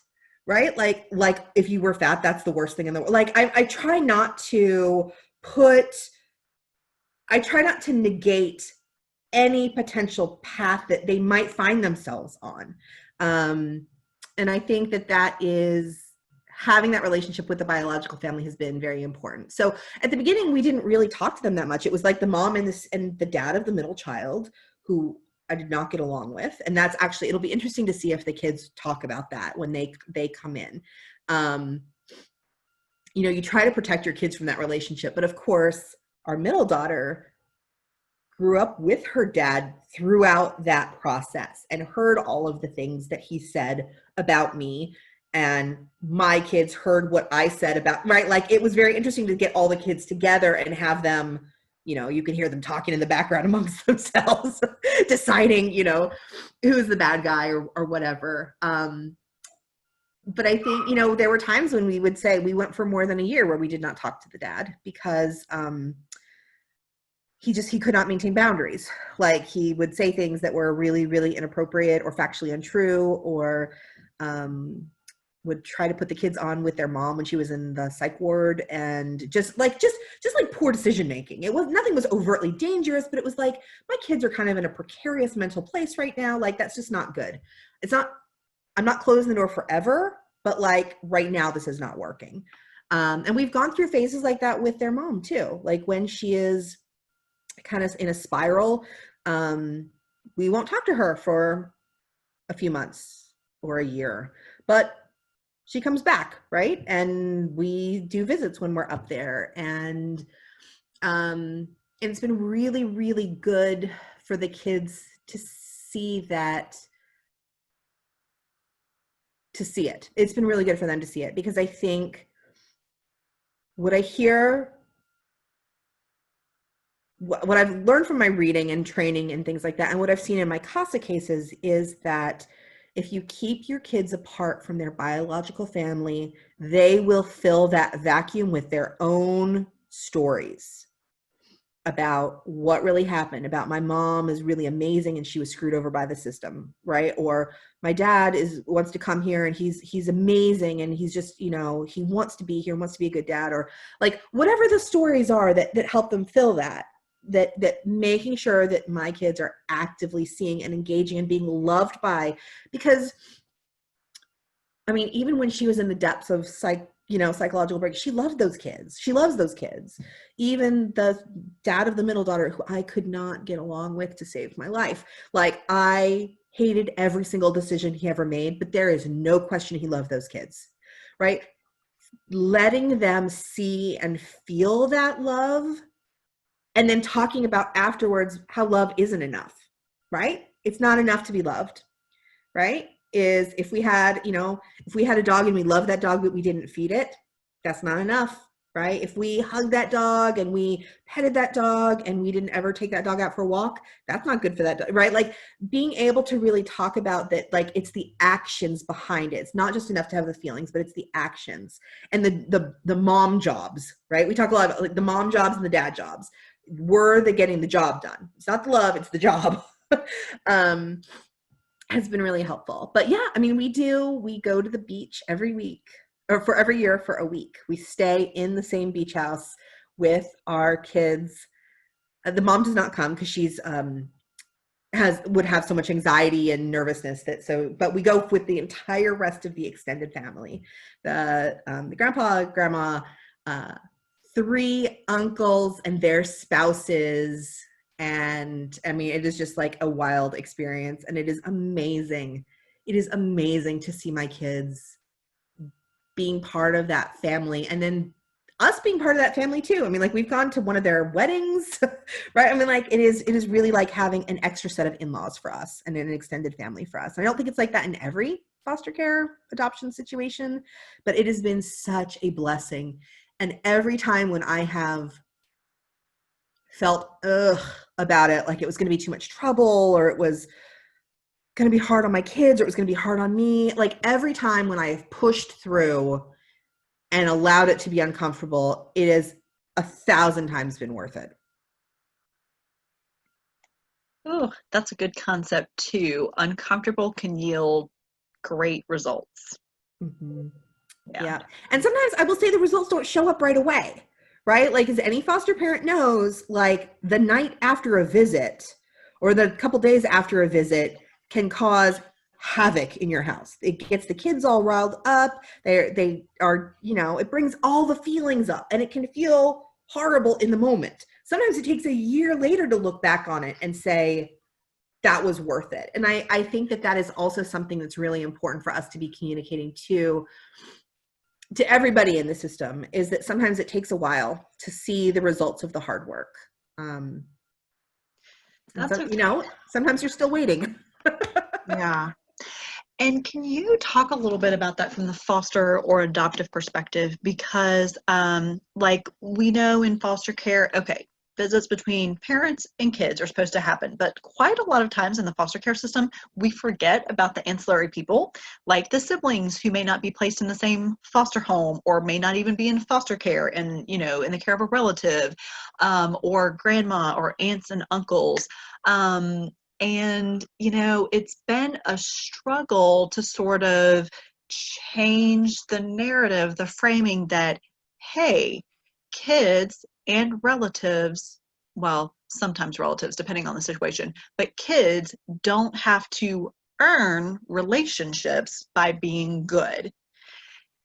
Speaker 2: right? Like if you were fat, that's the worst thing in the world. Like I try not to negate any potential path that they might find themselves on. And I think that is, having that relationship with the biological family has been very important. So at the beginning, we didn't really talk to them that much. It was like the mom and the dad of the middle child, who I did not get along with. And that's actually, it'll be interesting to see if the kids talk about that when they come in. You try to protect your kids from that relationship. But of course, our middle daughter grew up with her dad throughout that process and heard all of the things that he said about me. And my kids heard what I said about, right? Like it was very interesting to get all the kids together and have them, you can hear them talking in the background amongst themselves, deciding, who's the bad guy or whatever. But I think, there were times when we would say we went for more than a year where we did not talk to the dad because he could not maintain boundaries. Like he would say things that were really, really inappropriate or factually untrue, or would try to put the kids on with their mom when she was in the psych ward, and just like poor decision making. Nothing was overtly dangerous, but it was like, my kids are kind of in a precarious mental place right now. Like that's just not good. I'm not closing the door forever, but like right now this is not working. And we've gone through phases like that with their mom too. Like when she is kind of in a spiral, we won't talk to her for a few months or a year, but she comes back, right? And we do visits when we're up there. And it's been really, really good for the kids to see that, It's been really good for them to see it, because I think what I hear, what I've learned from my reading and training and things like that, and what I've seen in my CASA cases, is that if you keep your kids apart from their biological family, they will fill that vacuum with their own stories about what really happened, about my mom is really amazing and she was screwed over by the system, right? Or my dad wants to come here and he's amazing and he's just, he wants to be here, wants to be a good dad, or like whatever the stories are that help them fill that making sure that my kids are actively seeing and engaging and being loved by, because I mean, even when she was in the depths of psychological break, she loved those kids. She loves those kids. Even the dad of the middle daughter, who I could not get along with to save my life. Like I hated every single decision he ever made, but there is no question he loved those kids, right? Letting them see and feel that love, and then talking about afterwards how love isn't enough, right? It's not enough to be loved, right? Is if we had a dog and we loved that dog, but we didn't feed it, that's not enough, right? If we hugged that dog and we petted that dog and we didn't ever take that dog out for a walk, that's not good for that dog, right? Like being able to really talk about that, like it's the actions behind it. It's not just enough to have the feelings, but it's the actions and the mom jobs, right? We talk a lot about like the mom jobs and the dad jobs. We're the getting the job done. It's not the love, it's the job. Has been really helpful. But yeah, I mean, we go to the beach every week or for every year for a week. We stay in the same beach house with our kids. The mom does not come because she's would have so much anxiety and nervousness but we go with the entire rest of the extended family, the grandpa, grandma, 3 uncles and their spouses. And I mean, it is just like a wild experience, and it is amazing. It is amazing to see my kids being part of that family, and then us being part of that family too. I mean, like we've gone to one of their weddings, right? I mean, like it is really like having an extra set of in-laws for us and an extended family for us. And I don't think it's like that in every foster care adoption situation, but it has been such a blessing. And every time when I have felt about it, like it was going to be too much trouble, or it was going to be hard on my kids, or it was going to be hard on me, like every time when I've pushed through and allowed it to be uncomfortable, it has 1,000 times been worth it.
Speaker 1: Oh, that's a good concept too. Uncomfortable can yield great results.
Speaker 2: Mm-hmm. Yeah. And sometimes I will say the results don't show up right away, right? Like as any foster parent knows, like the night after a visit or the couple days after a visit can cause havoc in your house. It gets the kids all riled up. They are, it brings all the feelings up, and it can feel horrible in the moment. Sometimes it takes a year later to look back on it and say, that was worth it. And I think that is also something that's really important for us to be communicating to everybody in the system, is that sometimes it takes a while to see the results of the hard work.
Speaker 1: That's
Speaker 2: sometimes you're still waiting.
Speaker 1: Yeah. And can you talk a little bit about that from the foster or adoptive perspective? Because like we know in foster care, okay, visits between parents and kids are supposed to happen, but quite a lot of times in the foster care system, we forget about the ancillary people, like the siblings who may not be placed in the same foster home or may not even be in foster care and, in the care of a relative, or grandma or aunts and uncles. And, it's been a struggle to sort of change the narrative, the framing that, hey, kids and relatives, well, sometimes relatives, depending on the situation, but kids don't have to earn relationships by being good.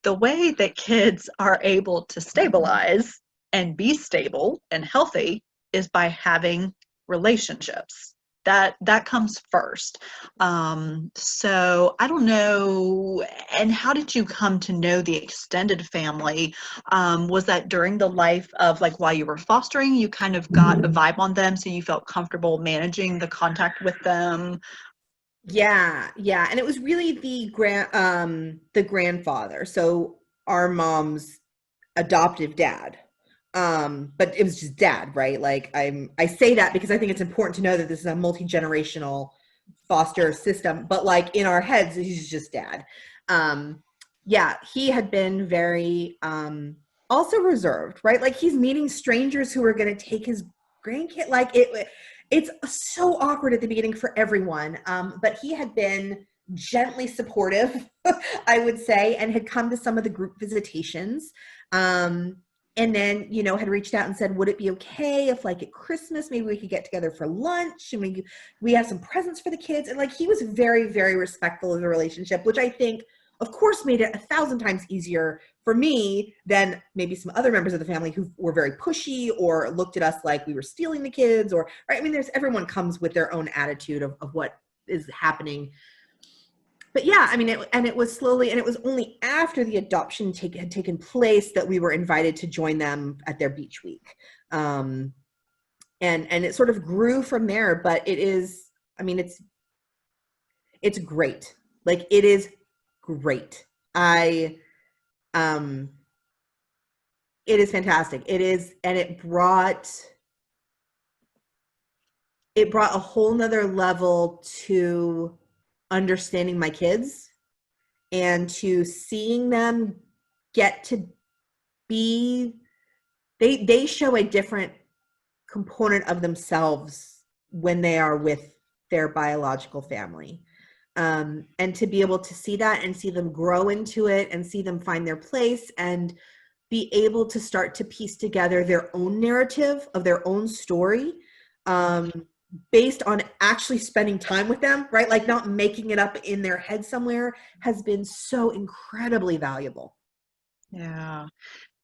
Speaker 1: The way that kids are able to stabilize and be stable and healthy is by having relationships. That comes first. So I don't know. And how did you come to know the extended family? Was that during the life of like while you were fostering, you kind of got a vibe on them, so you felt comfortable managing the contact with them?
Speaker 2: Yeah. And it was really the grandfather. So our mom's adoptive dad. But it was just dad, right? Like I say that because I think it's important to know that this is a multi-generational foster system, but like in our heads, he's just dad. Yeah, he had been very also reserved, right? Like he's meeting strangers who are going to take his grandkid. Like it's so awkward at the beginning for everyone. But he had been gently supportive, I would say, and had come to some of the group visitations. And then, had reached out and said, would it be okay if like at Christmas, maybe we could get together for lunch and we have some presents for the kids. And like, he was very, very respectful of the relationship, which I think of course made it 1,000 times easier for me than maybe some other members of the family who were very pushy or looked at us like we were stealing the kids, or, right? I mean, everyone comes with their own attitude of what is happening. But yeah, I mean, it was slowly, and it was only after the adoption had taken place that we were invited to join them at their beach week. And it sort of grew from there, but it is, I mean, it's great. Like it is great. It is fantastic. It is, and it brought a whole nother level to understanding my kids and to seeing them get to be, they show a different component of themselves when they are with their biological family. And to be able to see that and see them grow into it and see them find their place and be able to start to piece together their own narrative of their own story, based on actually spending time with them, right? Like not making it up in their head somewhere, has been so incredibly valuable.
Speaker 1: Yeah.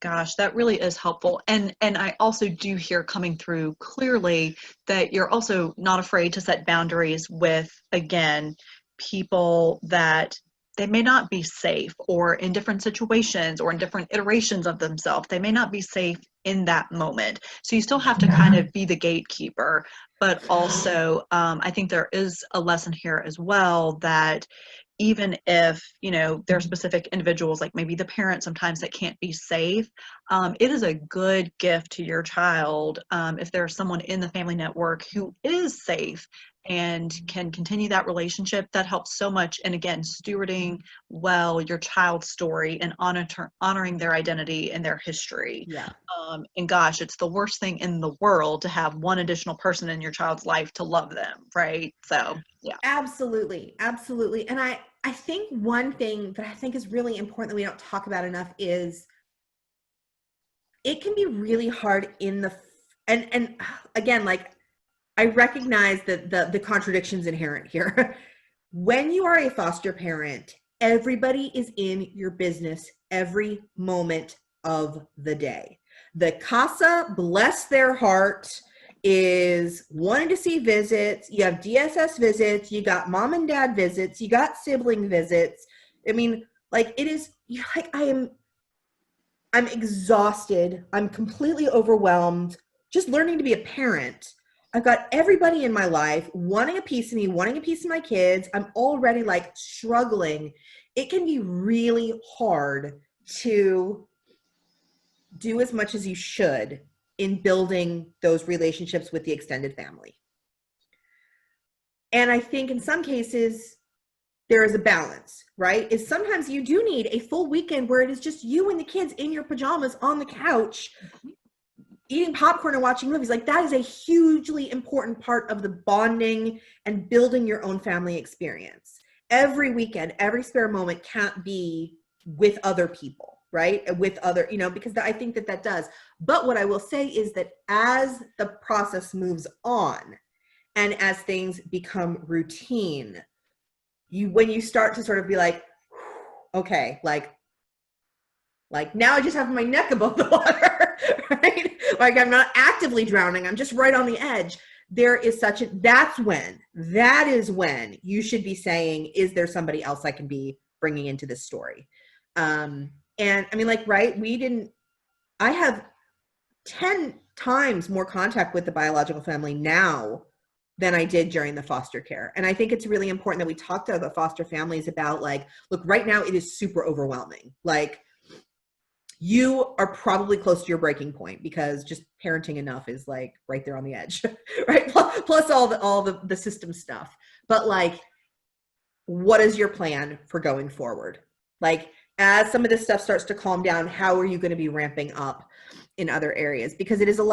Speaker 1: Gosh, that really is helpful. And I also do hear coming through clearly that you're also not afraid to set boundaries with, again, people that they may not be safe, or in different situations or in different iterations of themselves, they may not be safe in that moment. So you still have to kind of be the gatekeeper, but also I think there is a lesson here as well that even if, you know, there are specific individuals, like maybe the parent sometimes, that can't be safe, it is a good gift to your child if there's someone in the family network who is safe and can continue that relationship. That helps so much. And again, stewarding well your child's story and honoring their identity and their history.
Speaker 2: Yeah.
Speaker 1: And gosh, it's the worst thing in the world to have one additional person in your child's life to love them, right? So yeah.
Speaker 2: Absolutely. Absolutely. And I think one thing that I think is really important that we don't talk about enough is it can be really hard in the, and again, like I recognize that the contradictions inherent here. When you are a foster parent, everybody is in your business every moment of the day. The CASA, bless their heart, is wanting to see visits. You have DSS visits, you got mom and dad visits, you got sibling visits. I mean, like it is, you're like, I'm exhausted. I'm completely overwhelmed. Just learning to be a parent. I've got everybody in my life wanting a piece of me, wanting a piece of my kids. I'm already like struggling. It can be really hard to do as much as you should in building those relationships with the extended family. And I think in some cases, there is a balance, right? Is sometimes you do need a full weekend where it is just you and the kids in your pajamas on the couch, eating popcorn and watching movies. Like that is a hugely important part of the bonding and building your own family experience. Every weekend, every spare moment can't be with other people, right? With other, you know, because I think that does. But what I will say is that as the process moves on and as things become routine, when you start to sort of be like, okay, like now I just have my neck above the water, right? Like I'm not actively drowning. I'm just right on the edge. There is that is when you should be saying, is there somebody else I can be bringing into this story? And I mean, like, right. I have 10 times more contact with the biological family now than I did during the foster care. And I think it's really important that we talk to the foster families about like, look, right now it is super overwhelming. Like you are probably close to your breaking point because just parenting enough is like right there on the edge, right? Plus all the system stuff. But like, what is your plan for going forward? Like as some of this stuff starts to calm down, how are you going to be ramping up in other areas? Because it's a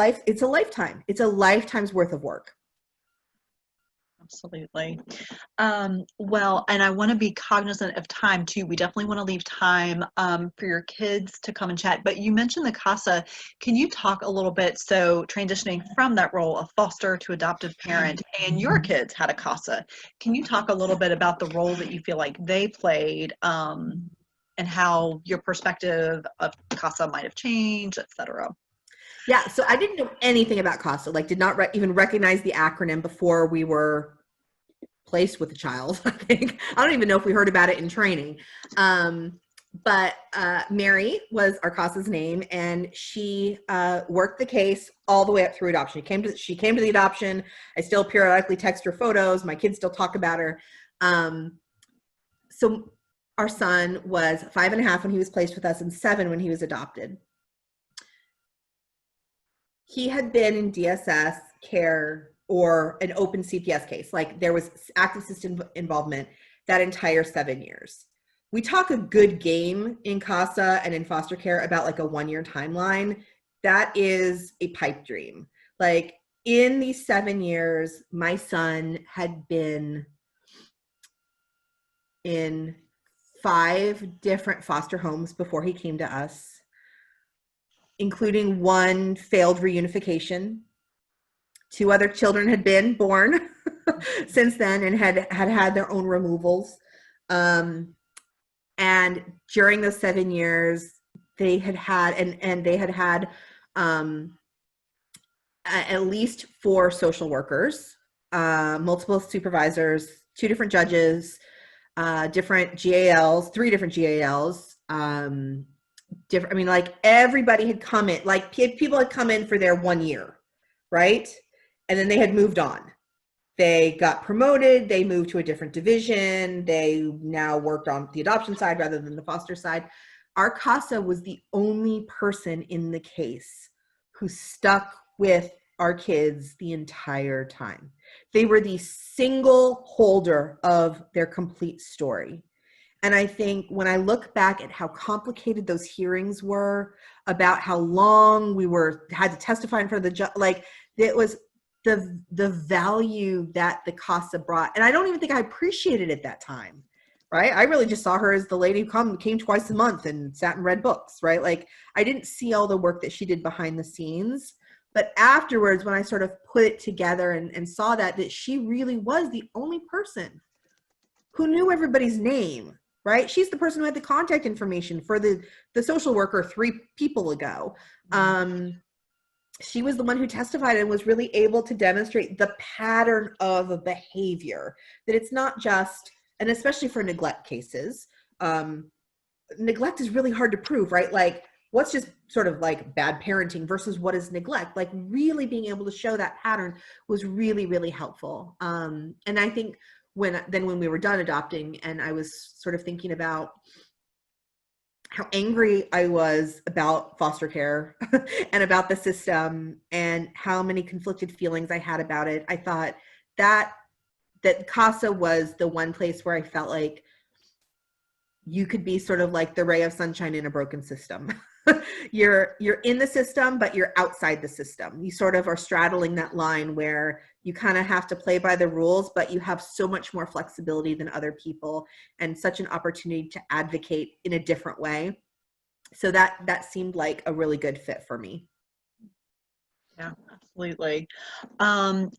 Speaker 2: lifetime. It's a lifetime's worth of work.
Speaker 1: Absolutely. Well, and I want to be cognizant of time too. We definitely want to leave time for your kids to come and chat. But you mentioned the CASA. Can you talk a little bit, so transitioning from that role of foster to adoptive parent, and your kids had a CASA, can you talk a little bit about the role that you feel like they played and how your perspective of CASA might have changed, et cetera?
Speaker 2: Yeah, so I didn't know anything about CASA, like did not even recognize the acronym before we were placed with the child, I think. I don't even know if we heard about it in training. But Mary was our CASA's name, and she worked the case all the way up through adoption. She came to the adoption. I still periodically text her photos. My kids still talk about her. So our son was 5.5 when he was placed with us and 7 when he was adopted. he had been in DSS care or an open CPS case. Like there was active system involvement that entire 7 years. We talk a good game in CASA and in foster care about like a 1-year timeline. That is a pipe dream. Like in these 7 years, my son had been in 5 different foster homes before he came to us, including 1 failed reunification. 2 other children had been born since then and had their own removals. And during those 7 years, they had at least 4 social workers, multiple supervisors, 2 different judges, different GALs, 3 different GALs, different. I mean, like everybody had come in, like people had come in for their 1 year, right? And then they had moved on. They got promoted, they moved to a different division, they now worked on the adoption side rather than the foster side. Our CASA was the only person in the case who stuck with our kids the entire time. They were the single holder of their complete story. And I think when I look back at how complicated those hearings were, about how long we had to testify in front of the judge, like it was the value that the CASA brought. And I don't even think I appreciated it at that time, right? I really just saw her as the lady who came twice a month and sat and read books, right? Like I didn't see all the work that she did behind the scenes. But afterwards, when I sort of put it together and saw that she really was the only person who knew everybody's name, right? She's the person who had the contact information for the social worker 3 people ago. She was the one who testified and was really able to demonstrate the pattern of behavior, that it's not just, and especially for neglect cases, neglect is really hard to prove, right? Like what's just sort of like bad parenting versus what is neglect? Like really being able to show that pattern was really, really helpful. And I think when we were done adopting and I was sort of thinking about how angry I was about foster care and about the system and how many conflicted feelings I had about it, I thought that CASA was the one place where I felt like you could be sort of like the ray of sunshine in a broken system. You're in the system, but you're outside the system. You sort of are straddling that line where you kind of have to play by the rules, but you have so much more flexibility than other people and such an opportunity to advocate in a different way. So that seemed like a really good fit for me.
Speaker 1: Yeah, absolutely.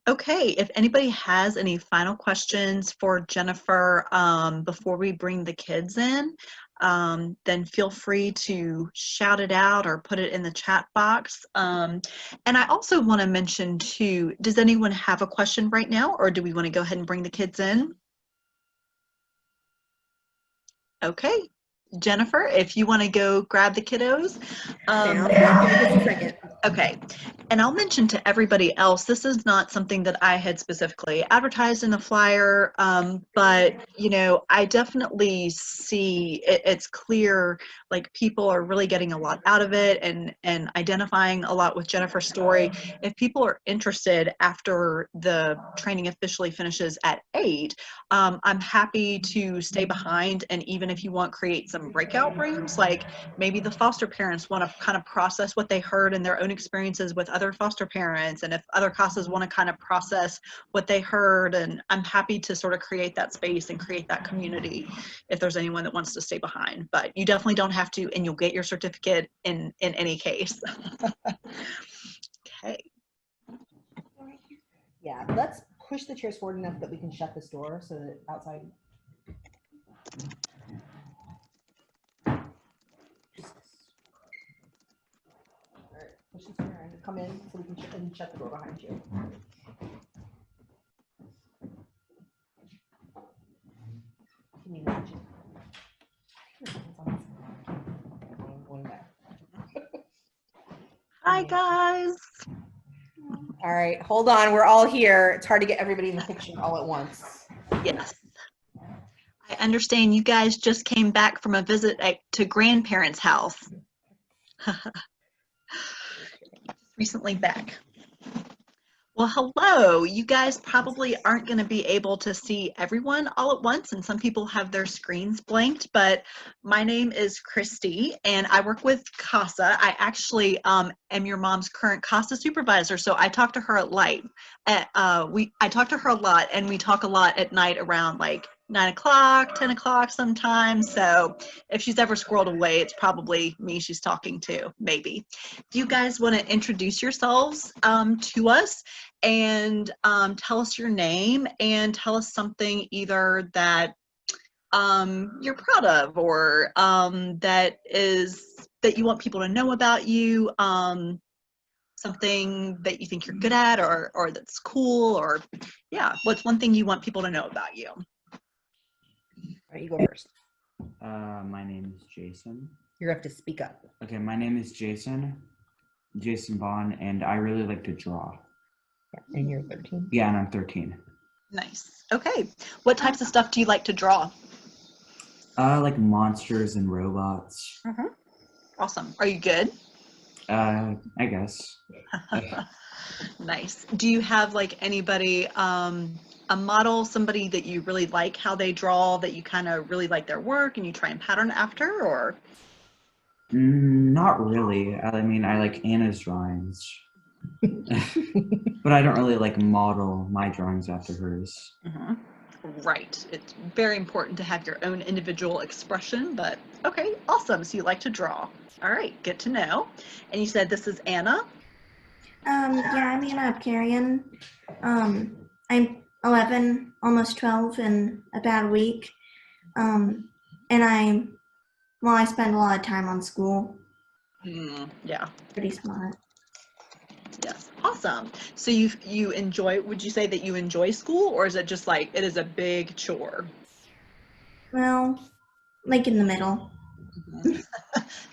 Speaker 1: Okay, if anybody has any final questions for Jennifer before we bring the kids in, then feel free to shout it out or put it in the chat box. And I also want to mention too, does anyone have a question right now, or do we want to go ahead and bring the kids in? Okay. Jennifer, if you want to go grab the kiddos.
Speaker 2: Give me just a second.
Speaker 1: Okay. And I'll mention to everybody else, this is not something that I had specifically advertised in the flyer, but, you know, I definitely see it's clear, like people are really getting a lot out of it and identifying a lot with Jennifer's story. If people are interested after the training officially finishes at 8, I'm happy to stay behind, and even if you want, create some breakout rooms, like maybe the foster parents want to kind of process what they heard in their own experiences with other foster parents, and if other CASAs want to kind of process what they heard, and I'm happy to sort of create that space and create that community if there's anyone that wants to stay behind. But you definitely don't have to, and you'll get your certificate in any case. Okay.
Speaker 2: Yeah, let's push the chairs forward enough that we can shut this door so that outside. All right, push this chair and come in so we can shut the door behind you. Can you imagine?
Speaker 1: Hi guys.
Speaker 2: All right, hold on. We're all here. It's hard to get everybody in the picture all at once.
Speaker 1: Yes. I understand you guys just came back from a visit to grandparents' house. Recently back. Well, hello. You guys probably aren't going to be able to see everyone all at once, and some people have their screens blanked, but my name is Christy, and I work with CASA. I actually am your mom's current CASA supervisor, so I talk to her at light. I talk to her a lot, and we talk a lot at night around like 9 o'clock, 10 o'clock sometimes. So if she's ever squirreled away, it's probably me she's talking to, maybe. Do you guys want to introduce yourselves to us and tell us your name and tell us something either that you're proud of or that you want people to know about you, something that you think you're good at or that's cool, or yeah, what's one thing you want people to know about you?
Speaker 2: All right, you go first.
Speaker 3: My name is Jason.
Speaker 2: You're going to have to speak up.
Speaker 3: Okay, my name is Jason Vaughn, and I really like to draw.
Speaker 2: Yeah, and you're 13.
Speaker 3: Yeah, and I'm 13.
Speaker 1: Nice. Okay. What types of stuff do you like to draw?
Speaker 3: Like monsters and robots.
Speaker 1: Awesome. Are you good?
Speaker 3: I guess.
Speaker 1: Nice. Do you have like anybody, a model, somebody that you really like how they draw, that you kind of really like their work and you try and pattern after, or?
Speaker 3: Not really. I mean, I like Anna's drawings. But I don't really like model my drawings after hers.
Speaker 1: Right. It's very important to have your own individual expression, but okay, awesome. So you like to draw. All right, good to know. And you said this is Anna?
Speaker 4: Yeah, I'm Anna Upcarian. I'm 11, almost 12 in about a week. And I spend a lot of time on school.
Speaker 1: Yeah.
Speaker 4: Pretty smart.
Speaker 1: Yes. Awesome. So you enjoy, would you say that you enjoy school, or is it just like it is a big chore?
Speaker 4: Well, like in the middle.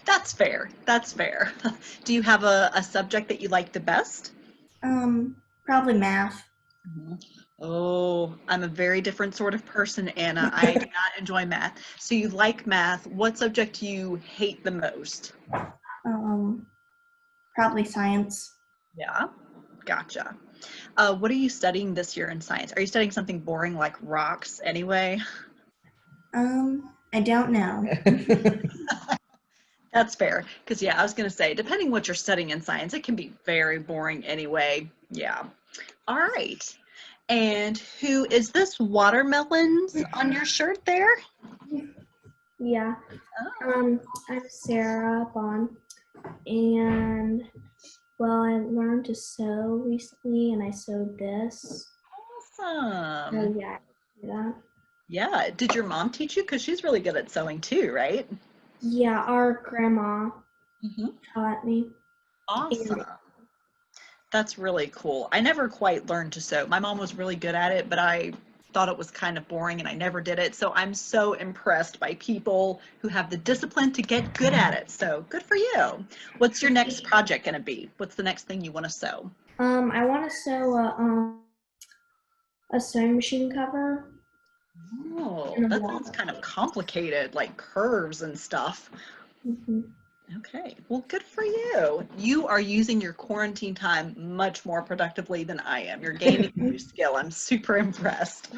Speaker 1: That's fair. That's fair. Do you have a subject that you like the best?
Speaker 4: Probably math.
Speaker 1: Oh, I'm a very different sort of person, Anna. I do not enjoy math. So you like math. What subject do you hate the most?
Speaker 4: Probably science.
Speaker 1: Yeah, gotcha. What are you studying this year in science? Are you studying something boring like rocks anyway?
Speaker 4: I don't know.
Speaker 1: That's fair. Because, yeah, I was going to say, depending what you're studying in science, it can be very boring anyway. Yeah. All right. And who is this? Watermelons on your shirt there?
Speaker 5: Yeah. I'm Sarah Bond, and well, I learned to sew recently, and I sewed this.
Speaker 1: Awesome.
Speaker 5: So yeah, I do that.
Speaker 1: Yeah. Did your mom teach you? Because she's really good at sewing too, right?
Speaker 5: Yeah, our grandma taught me.
Speaker 1: Awesome. That's really cool. I never quite learned to sew. My mom was really good at it, but I thought it was kind of boring and I never did it. So I'm so impressed by people who have the discipline to get good at it. So good for you. What's your next project going to be? What's the next thing you want to sew?
Speaker 5: I want to sew a sewing machine cover.
Speaker 1: Oh, that sounds kind of complicated, like curves and stuff. Okay, well, good for you. You are using your quarantine time much more productively than I am. You're gaining a new skill. I'm super impressed.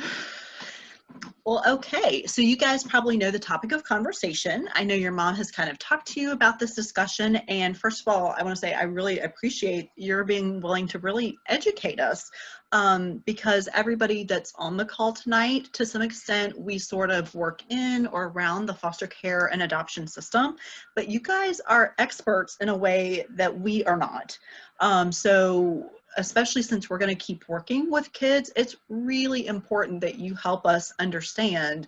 Speaker 1: Well, okay, so you guys probably know the topic of conversation. I know your mom has kind of talked to you about this discussion, and first of all, I want to say I really appreciate your being willing to really educate us, because everybody that's on the call tonight, to some extent, we sort of work in or around the foster care and adoption system, but you guys are experts in a way that we are not. So especially since we're going to keep working with kids, it's really important that you help us understand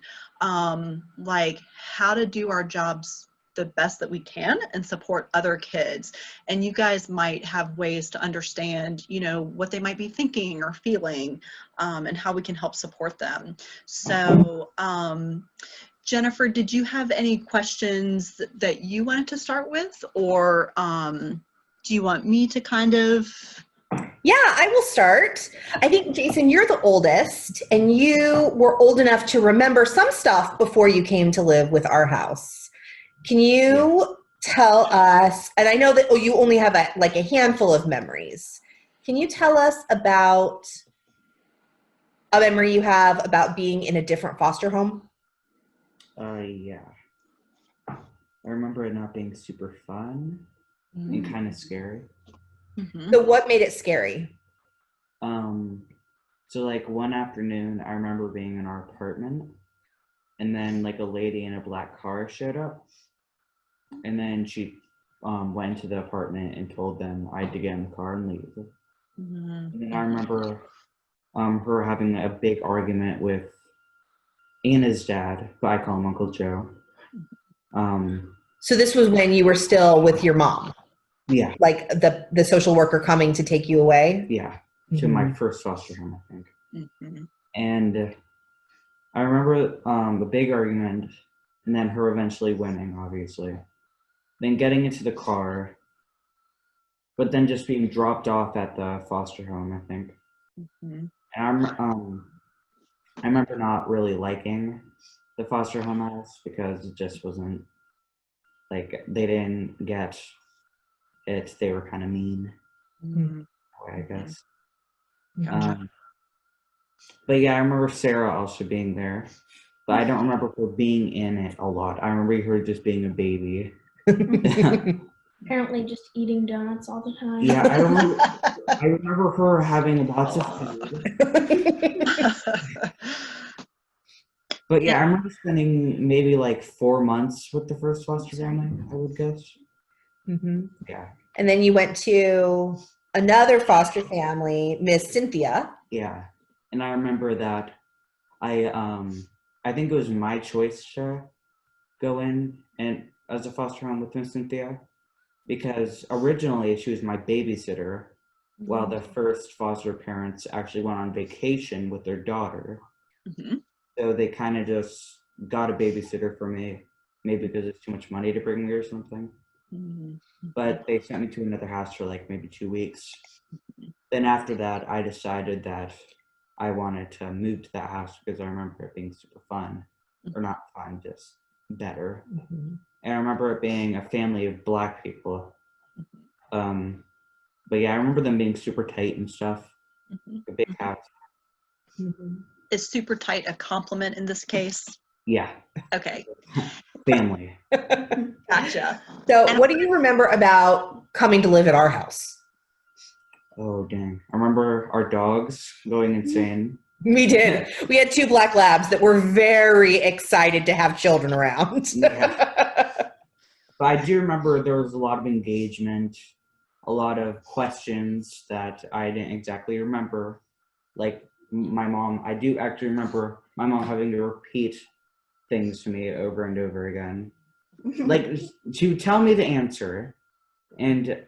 Speaker 1: like how to do our jobs the best that we can and support other kids. And you guys might have ways to understand, you know, what they might be thinking or feeling, and how we can help support them. So Jennifer, did you have any questions that you wanted to start with, or do you want me to kind of?
Speaker 2: Yeah, I will start. I think, Jason, you're the oldest, and you were old enough to remember some stuff before you came to live with our house. Can you tell us, and I know that you only have a handful of memories. Can you tell us about a memory you have about being in a different foster home?
Speaker 3: Yeah. I remember it not being super fun and kind of scary.
Speaker 1: Mhm.
Speaker 2: So what made it scary?
Speaker 3: So like one afternoon, I remember being in our apartment, and then like a lady in a black car showed up, and then she went to the apartment and told them I had to get in the car and leave.
Speaker 1: Mhm.
Speaker 3: And then I remember her having a big argument with Anna's dad, but I call him Uncle Joe.
Speaker 2: So this was when you were still with your mom,
Speaker 3: Yeah,
Speaker 2: like the social worker coming to take you away?
Speaker 3: yeah, to my first foster home, I think.
Speaker 1: Mhm.
Speaker 3: And I remember the big argument, and then her eventually winning, obviously. Then getting into the car, but then just being dropped off at the foster home, I think.
Speaker 1: Mhm.
Speaker 3: And I remember not really liking the foster home house because it just wasn't like they didn't get it. They were kind of mean,
Speaker 1: Mhm.
Speaker 3: I guess.
Speaker 1: Gotcha.
Speaker 3: But yeah, I remember Sarah also being there, but I don't remember her being in it a lot. I remember her just being a baby.
Speaker 5: Apparently just eating donuts all the time.
Speaker 3: Yeah, I remember her having lots of food. But yeah, I remember spending maybe like 4 months with the first foster family, I would guess. Yeah,
Speaker 2: And then you went to another foster family, Miss Cynthia.
Speaker 3: yeah. And I remember that I think it was my choice to go in and as a foster home with Miss Cynthia because originally she was my babysitter while the first foster parents actually went on vacation with their daughter.
Speaker 1: Mhm.
Speaker 3: So they kind of just got a babysitter for me, maybe because it's too much money to bring me or something.
Speaker 1: Mhm.
Speaker 3: But they sent me to another house for like maybe 2 weeks. Then after that, I decided that I wanted to move to that house because I remember it being super fun, or not fun, just better. And I remember it being a family of Black people. But yeah, I remember them being super tight and stuff.
Speaker 1: Mhm.
Speaker 3: A big house.
Speaker 1: Is super tight a compliment in this case?
Speaker 3: Yeah,
Speaker 1: Okay.
Speaker 3: family.
Speaker 1: Gotcha.
Speaker 2: So what do you remember about coming to live at our house?
Speaker 3: Oh dang! I remember our dogs going insane.
Speaker 2: We did. We had 2 black labs that were very excited to have children around.
Speaker 3: Yeah. But I do remember there was a lot of engagement, a lot of questions that I didn't exactly remember. Like my mom, I do actually remember my mom having to repeat things to me over and over again. Like she would tell me the answer and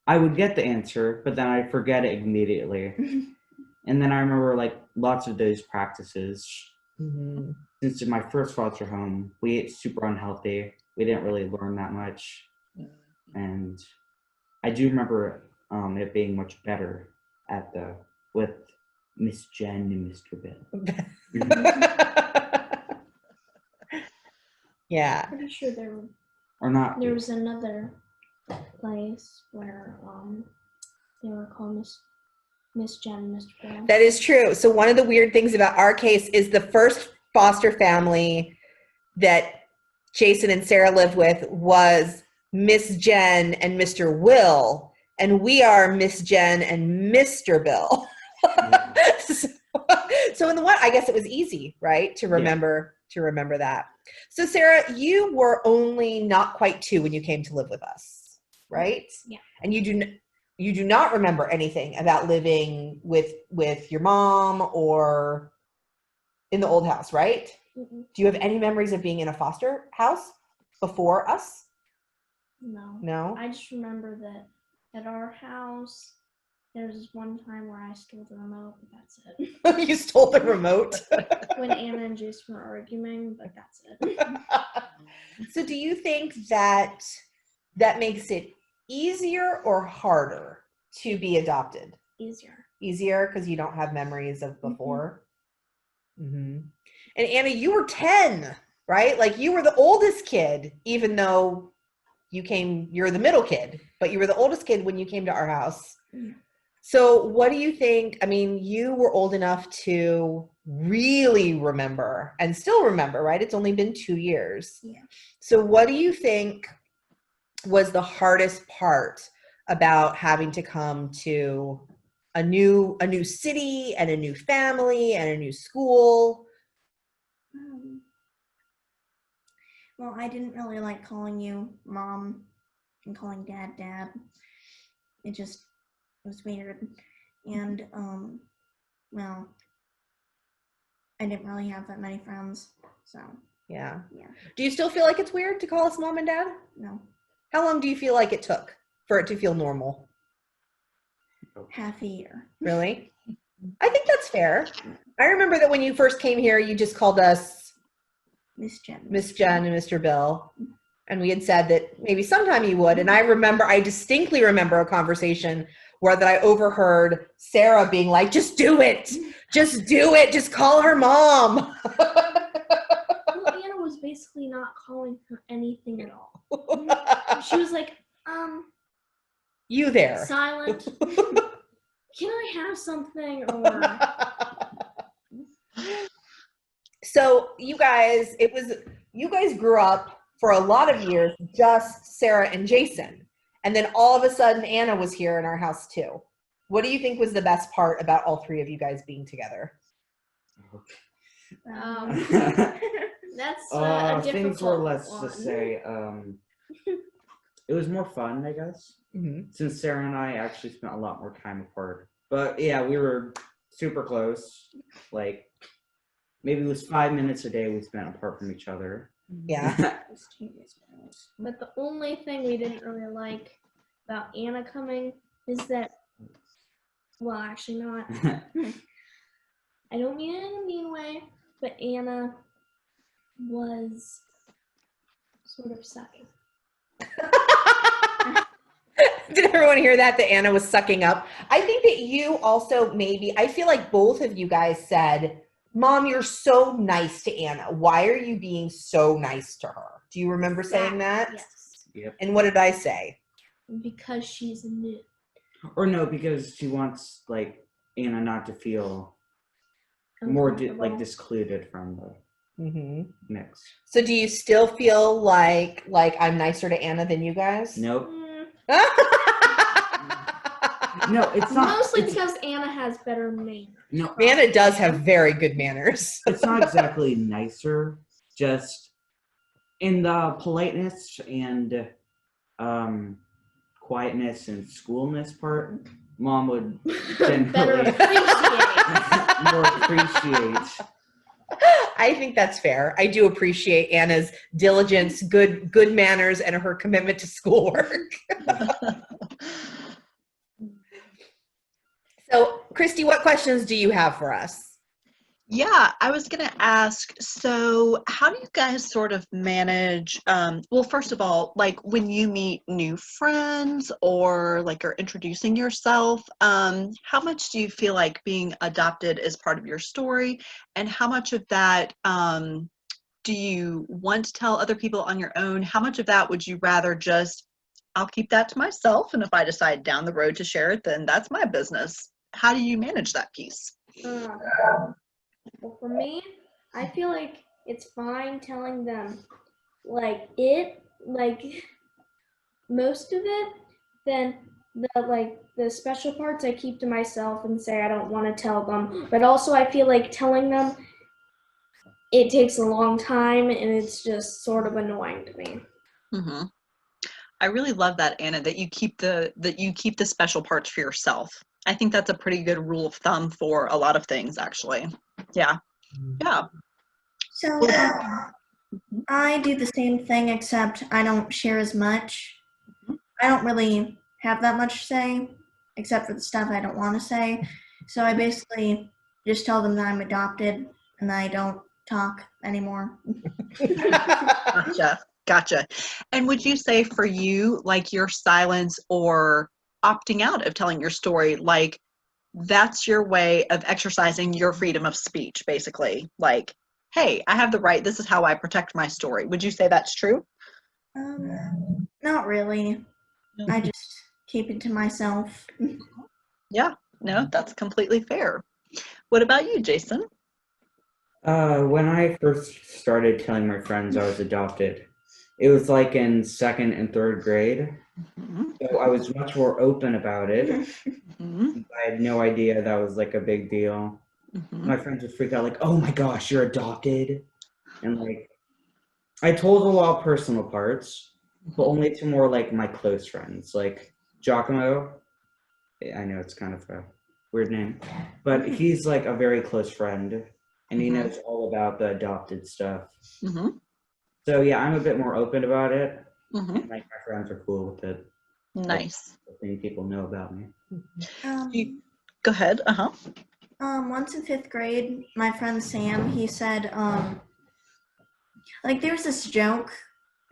Speaker 3: I would get the answer, but then I'd forget it immediately. And then I remember like lots of those practices. Since in my first foster home, we ate super unhealthy. We didn't really learn that much. And I do remember it being much better with Miss Jen and Mr. Bill.
Speaker 2: Yeah.
Speaker 5: Pretty sure
Speaker 3: Or not.
Speaker 5: there was another place where they were called Miss Jen and Mr. Bill.
Speaker 2: That is true. So one of the weird things about our case is the first foster family that Jason and Sarah lived with was Miss Jen and Mr. Will, and we are Miss Jen and Mr. Bill. So in the one, I guess it was easy, right, to remember that. So Sarah, you were only not quite 2 when you came to live with us, right?
Speaker 5: Yeah.
Speaker 2: And you do not remember anything about living with your mom or in the old house, right?
Speaker 5: Mm-mm.
Speaker 2: Do you have any memories of being in a foster house before us?
Speaker 5: No.
Speaker 2: No?
Speaker 5: I just remember that at our house, there was this one time where I stole the remote, but that's it.
Speaker 2: You stole the remote?
Speaker 5: When Anna and Jason were arguing, but that's it.
Speaker 2: So do you think that makes it easier or harder to be adopted?
Speaker 5: Easier.
Speaker 2: Easier because you don't have memories of before? And Anna, you were 10, right? Like you were the oldest kid, even though you're the middle kid, but you were the oldest kid when you came to our house.
Speaker 4: Yeah.
Speaker 2: So what do you think? I mean, you were old enough to really remember and still remember, right? It's only been 2 years.
Speaker 4: Yeah.
Speaker 2: So what do you think was the hardest part about having to come to a new city and a new family and a new school?
Speaker 4: Well, I didn't really like calling you mom and calling dad. It just was weird. And, well, I didn't really have that many friends, so
Speaker 2: Yeah.
Speaker 4: yeah,
Speaker 2: Do you still feel like it's weird to call us mom and dad?
Speaker 4: no,
Speaker 2: How long do you feel like it took for it to feel normal?
Speaker 4: half a year.
Speaker 2: Really? I think that's fair. I remember that when you first came here, you just called us
Speaker 4: Miss Jen.
Speaker 2: Miss Jen and Mr. Bill. And we had said that maybe sometime you would. And I distinctly remember a conversation where that I overheard Sarah being like, just do it. Just do it. Just call her mom.
Speaker 5: Well, Anna was basically not calling her anything at all. She was like,
Speaker 2: You there.
Speaker 5: silent. Can I have something? Or
Speaker 2: So you guys grew up for a lot of years, just Sarah and Jason. And then all of a sudden, Anna was here in our house too. What do you think was the best part about all three of you guys being together?
Speaker 5: that's a difficult
Speaker 3: things were, let's
Speaker 5: one.
Speaker 3: just say, it was more fun, I guess.
Speaker 2: Mm-hmm.
Speaker 3: Since Sarah and I actually spent a lot more time apart. But yeah, we were super close. Like, maybe it was 5 minutes a day we spent apart from each other.
Speaker 2: Yeah.
Speaker 5: But the only thing we didn't really like about Anna coming is that, well, actually not. I don't mean it in a mean way, but Anna was sort of sucking.
Speaker 2: Did everyone hear that Anna was sucking up? I think that you also I feel like both of you guys said, Mom, you're so nice to Anna. Why are you being so nice to her? Do you remember saying that?
Speaker 5: Yes.
Speaker 3: Yep.
Speaker 2: And what did I say?
Speaker 5: Because she's new.
Speaker 3: Or no, because she wants, like, Anna not to feel more
Speaker 5: Uncomfortable.
Speaker 3: discluded from the
Speaker 2: Mm-hmm.
Speaker 3: mix.
Speaker 2: So do you still feel like I'm nicer to Anna than you guys?
Speaker 3: Nope.
Speaker 5: Mm,
Speaker 3: No, it's not.
Speaker 5: mostly
Speaker 3: it's,
Speaker 5: because Anna has better manners.
Speaker 3: no,
Speaker 2: Anna does have very good manners.
Speaker 3: it's not exactly nicer. Just in the politeness and quietness and schoolness part, Mom would
Speaker 5: Better
Speaker 3: generally
Speaker 5: appreciate.
Speaker 3: more appreciate.
Speaker 2: I think that's fair. I do appreciate Anna's diligence, good manners, and her commitment to schoolwork. So, Christy, what questions do you have for us?
Speaker 1: Yeah, I was going to ask, so how do you guys sort of manage, well, first of all, like when you meet new friends or like are introducing yourself, how much do you feel like being adopted is part of your story? And how much of that do you want to tell other people on your own? How much of that would you rather just, I'll keep that to myself, and if I decide down the road to share it, then that's my business. How do you manage that piece?
Speaker 5: Well, for me, I feel like it's fine telling them like most of it. Then the special parts I keep to myself and say I don't want to tell them. But also I feel like telling them it takes a long time and it's just sort of annoying to me.
Speaker 1: Mm-hmm. I really love that, Anna, that you keep the special parts for yourself. I think that's a pretty good rule of thumb for a lot of things, actually. Yeah. Yeah.
Speaker 4: So I do the same thing, except I don't share as much. I don't really have that much to say, except for the stuff I don't want to say. So I basically just tell them that I'm adopted and I don't talk anymore.
Speaker 1: Gotcha. And would you say for you, like your silence or opting out of telling your story, like that's your way of exercising your freedom of speech, basically? Like, hey, I have the right, this is how I protect my story. Would you say that's true?
Speaker 4: Not really.
Speaker 1: No.
Speaker 4: I just keep it to myself.
Speaker 1: Yeah, no, that's completely fair. What about you, Jason?
Speaker 3: When I first started telling my friends I was adopted, it was like in second and third grade.
Speaker 1: Mhm,
Speaker 3: So I was much more open about it.
Speaker 1: mhm,
Speaker 3: I had no idea that was like a big deal.
Speaker 1: mhm.
Speaker 3: My friends would freak out like, "Oh my gosh, you're adopted!" And like, I told a lot of personal parts, but only to more like my close friends, like Giacomo. I know it's kind of a weird name, but he's like a very close friend, and he knows all about the adopted stuff.
Speaker 1: Mhm,
Speaker 3: So yeah, I'm a bit more open about it,
Speaker 1: mhm.
Speaker 3: and like my friends are cool with it. Like
Speaker 1: Nice.
Speaker 3: the thing people know about me.
Speaker 1: Go ahead. Uh-huh.
Speaker 4: Once in 5th grade, my friend Sam, he said, like there's this joke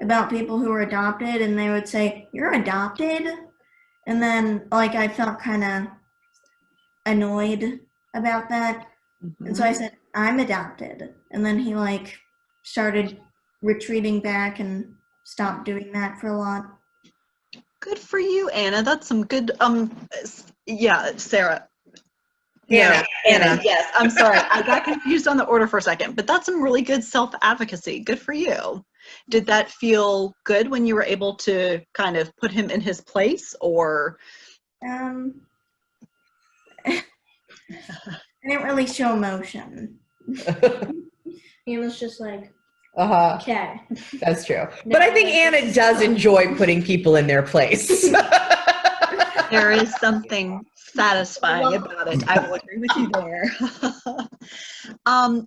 Speaker 4: about people who are adopted, and they would say, "You're adopted," and then like I felt kind of annoyed about that, and so I said, "I'm adopted," and then he like started retreating back and stopped doing that for a lot.
Speaker 1: Good for you, Anna. That's some good yeah, Sarah.
Speaker 2: Anna.
Speaker 1: Yes, I'm sorry. I got confused on the order for a second, but that's some really good self-advocacy. Good for you. Did that feel good when you were able to kind of put him in his place, or
Speaker 4: Um, I didn't really show emotion.
Speaker 5: Anna's just like,
Speaker 2: Uh-huh.
Speaker 5: okay.
Speaker 2: That's true. But I think Anna does enjoy putting people in their place.
Speaker 1: there is something satisfying about it? I will agree with you there.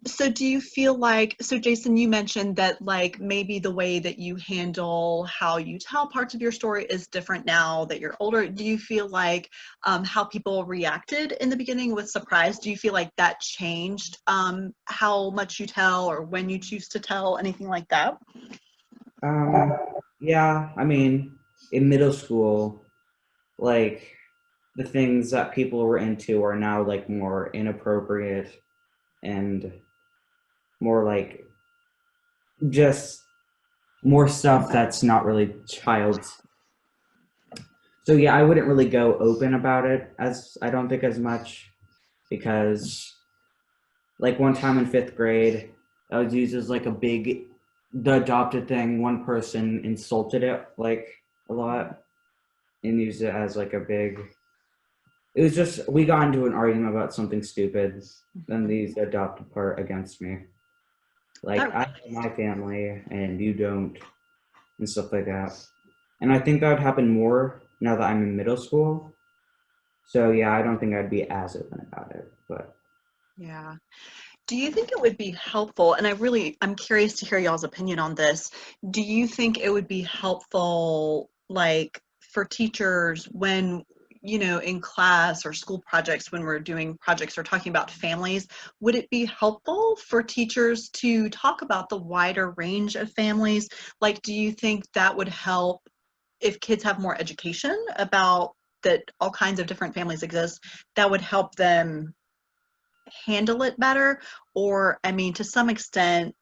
Speaker 1: So do you feel like, so Jason, you mentioned that like maybe the way that you handle how you tell parts of your story is different now that you're older. Do you feel like how people reacted in the beginning was surprise? Do you feel like that changed how much you tell or when you choose to tell, anything like that?
Speaker 3: Yeah, I mean, in middle school, like the things that people were into are now like more inappropriate and more like just more stuff that's not really child's. So yeah, I wouldn't really go open about it as I don't think as much because like one time in 5th grade, I was used as like a big the adopted thing. One person insulted it like a lot and used it as like a big. It was just we got into an argument about something stupid, then they used the adopted part against me. Like I have my family and you don't, and stuff like that. And I think that would happen more now that I'm in middle school. So yeah, I don't think I'd be as open about it, but
Speaker 1: Yeah. Do you think it would be helpful, and I'm curious to hear y'all's opinion on this. Do you think it would be helpful, like for teachers when, in class or school projects, when we're doing projects or talking about families, would it be helpful for teachers to talk about the wider range of families? Like, do you think that would help if kids have more education about that all kinds of different families exist, that would help them handle it better? Or I mean, to some extent,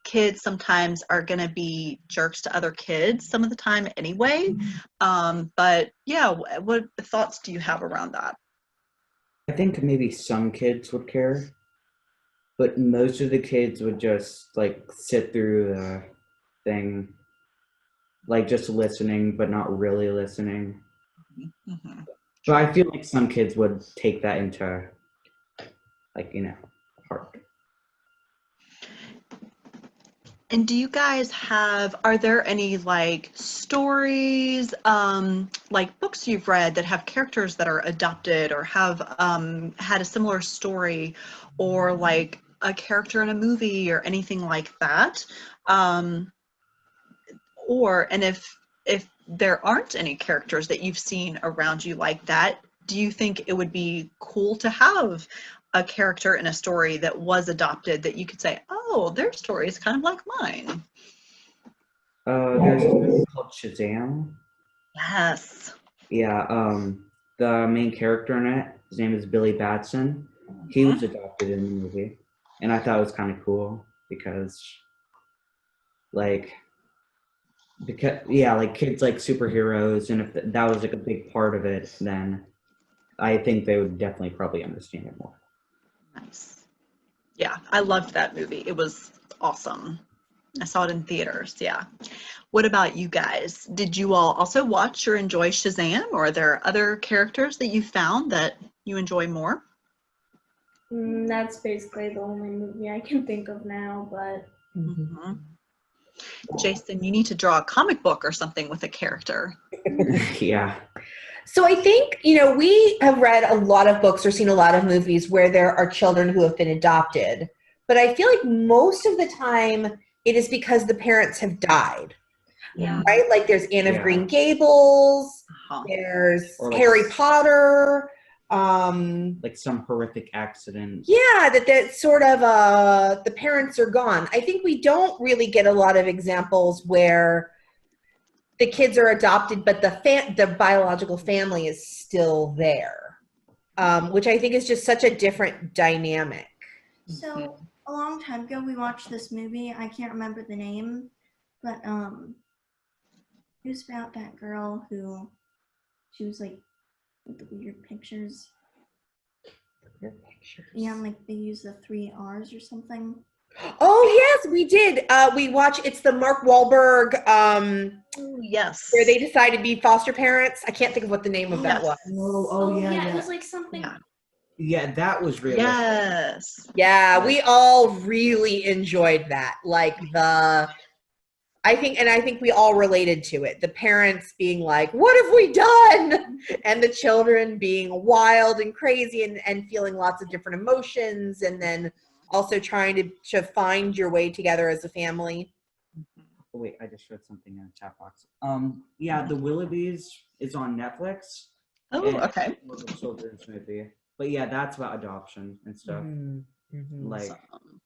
Speaker 1: kids sometimes are going to be jerks to other kids some of the time anyway. But yeah, what thoughts do you have around that?
Speaker 3: I think maybe some kids would care, but most of the kids would just like sit through the thing, like just listening, but not really listening.
Speaker 1: Mhm.
Speaker 3: But I feel like some kids would take that into like, heart.
Speaker 1: And do you guys are there any like stories, like books you've read that have characters that are adopted or have had a similar story, or like a character in a movie or anything like that? Um, and if there aren't any characters that you've seen around you like that, do you think it would be cool to have a character in a story that was adopted that you could say, oh, their story is kind of like mine?
Speaker 3: There's a movie called Shazam.
Speaker 1: Yes.
Speaker 3: Yeah, the main character in it, his name is Billy Batson. He was adopted in the movie, and I thought it was kind of cool because, like, because yeah, like kids like superheroes, and if that was like a big part of it, then I think they would definitely probably understand it more.
Speaker 1: Nice. Yeah, I loved that movie. It was awesome. I saw it in theaters. Yeah. What about you guys? Did you all also watch or enjoy Shazam, or are there other characters that you found that you enjoy more?
Speaker 5: That's basically the only movie I can think of now, but
Speaker 1: Mhm. Jason, you need to draw a comic book or something with a character.
Speaker 3: Yeah.
Speaker 2: So I think, we have read a lot of books or seen a lot of movies where there are children who have been adopted. But I feel like most of the time it is because the parents have died,
Speaker 5: yeah.
Speaker 2: right? Like there's Anne of
Speaker 3: Yeah.
Speaker 2: Green Gables,
Speaker 1: Uh-huh.
Speaker 2: there's
Speaker 3: Or like
Speaker 2: Harry Potter.
Speaker 3: Like some horrific accident.
Speaker 2: Yeah, that sort of the parents are gone. I think we don't really get a lot of examples where the kids are adopted, but the biological family is still there, which I think is just such a different dynamic.
Speaker 4: So a long time ago, we watched this movie. I can't remember the name, but it was about that girl who she was like with the weird pictures. Yeah, and, like they use the 3 R's or something.
Speaker 2: Oh yes, we did. We watched. It's the Mark Wahlberg
Speaker 1: Oh, yes.
Speaker 2: where they decide to be foster parents. I can't think of what the name of that
Speaker 1: Yes.
Speaker 2: was.
Speaker 3: Oh yeah,
Speaker 5: yeah,
Speaker 3: yeah.
Speaker 5: it was like something.
Speaker 1: Yeah.
Speaker 3: Yeah, that was real.
Speaker 1: Yes.
Speaker 2: Yeah, we all really enjoyed that. Like I think we all related to it. The parents being like, "What have we done?" And the children being wild and crazy and feeling lots of different emotions, and then also trying to find your way together as a family.
Speaker 3: Oh, wait, I just read something in the chat box. Yeah, The Willoughbys is on Netflix.
Speaker 1: Oh,
Speaker 3: and
Speaker 1: okay.
Speaker 3: It was a children's movie. But yeah, that's about adoption and stuff. Like,
Speaker 1: Awesome.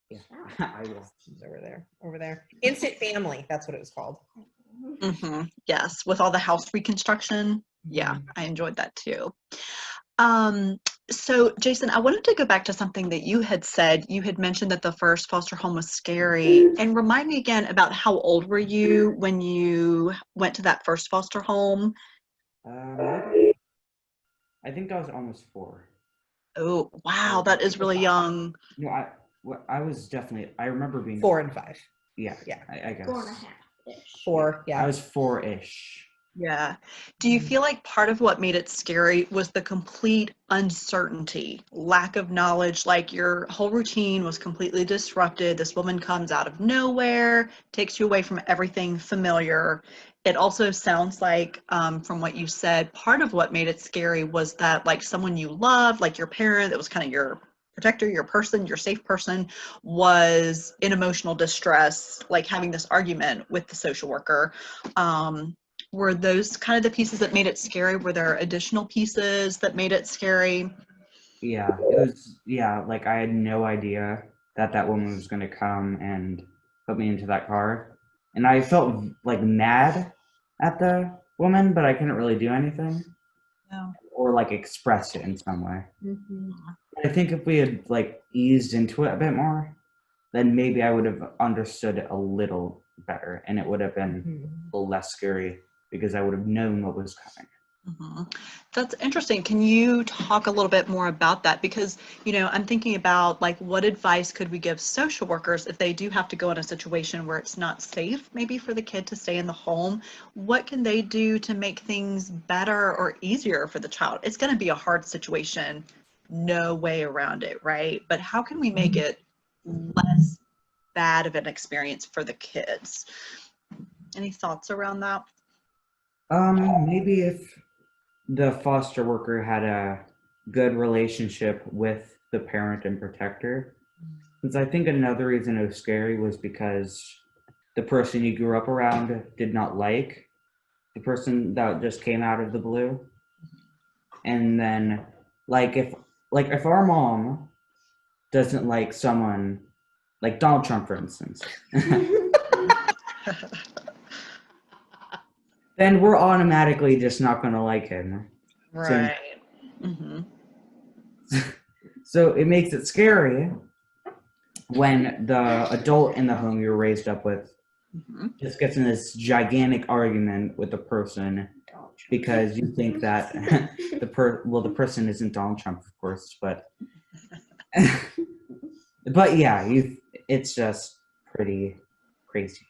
Speaker 3: yeah, I watched.
Speaker 2: It's over there. Instant Family. That's what it was called.
Speaker 1: Mm-hmm. Yes, with all the house reconstruction. Yeah, I enjoyed that too. So Jason, I wanted to go back to something that you had said. You had mentioned that the first foster home was scary. And remind me again about how old were you when you went to that first foster home?
Speaker 3: I think I was almost 4.
Speaker 1: Oh, wow, that is really young.
Speaker 3: No, I was definitely. I remember being
Speaker 2: 4 and 5.
Speaker 3: Yeah,
Speaker 2: Yeah.
Speaker 3: I guess
Speaker 5: 4.5-ish.
Speaker 2: 4. Yeah.
Speaker 3: I was 4-ish.
Speaker 1: Yeah. Do you feel like part of what made it scary was the complete uncertainty, lack of knowledge, like your whole routine was completely disrupted. This woman comes out of nowhere, takes you away from everything familiar. It also sounds like, from what you said, part of what made it scary was that like someone you loved, like your parent, that was kind of your protector, your person, your safe person, was in emotional distress, like having this argument with the social worker. Were those kind of the pieces that made it scary? Were there additional pieces that made it scary?
Speaker 3: Yeah, it was. Yeah, like I had no idea that woman was going to come and put me into that car, and I felt like mad at the woman, but I couldn't really do anything
Speaker 1: No.
Speaker 3: or like express it in some way. I think if we had like eased into it a bit more, then maybe I would have understood it a little better, and it would have been a little less scary because I would have known what was coming.
Speaker 1: That's interesting. Can you talk a little bit more about that? Because, I'm thinking about like what advice could we give social workers if they do have to go in a situation where it's not safe, maybe for the kid to stay in the home? What can they do to make things better or easier for the child? It's going to be a hard situation, no way around it, right? But how can we make it less bad of an experience for the kids? Any thoughts around that?
Speaker 3: Maybe if the foster worker had a good relationship with the parent and protector. Because I think another reason it was scary was because the person you grew up around did not like the person that just came out of the blue. And then if our mom doesn't like someone like Donald Trump, for instance, then we're automatically just not going to like him.
Speaker 1: Right. Mm-hmm.
Speaker 3: So it makes it scary when the adult in the home you're raised up with just gets in this gigantic argument with the person because you think that the person isn't Donald Trump, of course, but but yeah, it's just pretty crazy.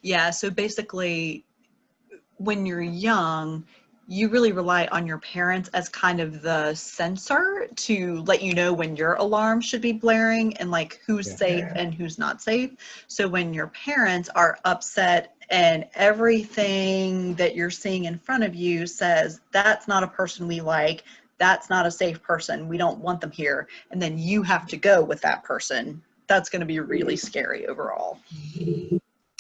Speaker 1: Yeah, so basically, when you're young, you really rely on your parents as kind of the sensor to let you know when your alarm should be blaring and like who's safe and who's not safe. So when your parents are upset and everything that you're seeing in front of you says, that's not a person we like, that's not a safe person, we don't want them here, and then you have to go with that person, that's going to be really scary overall.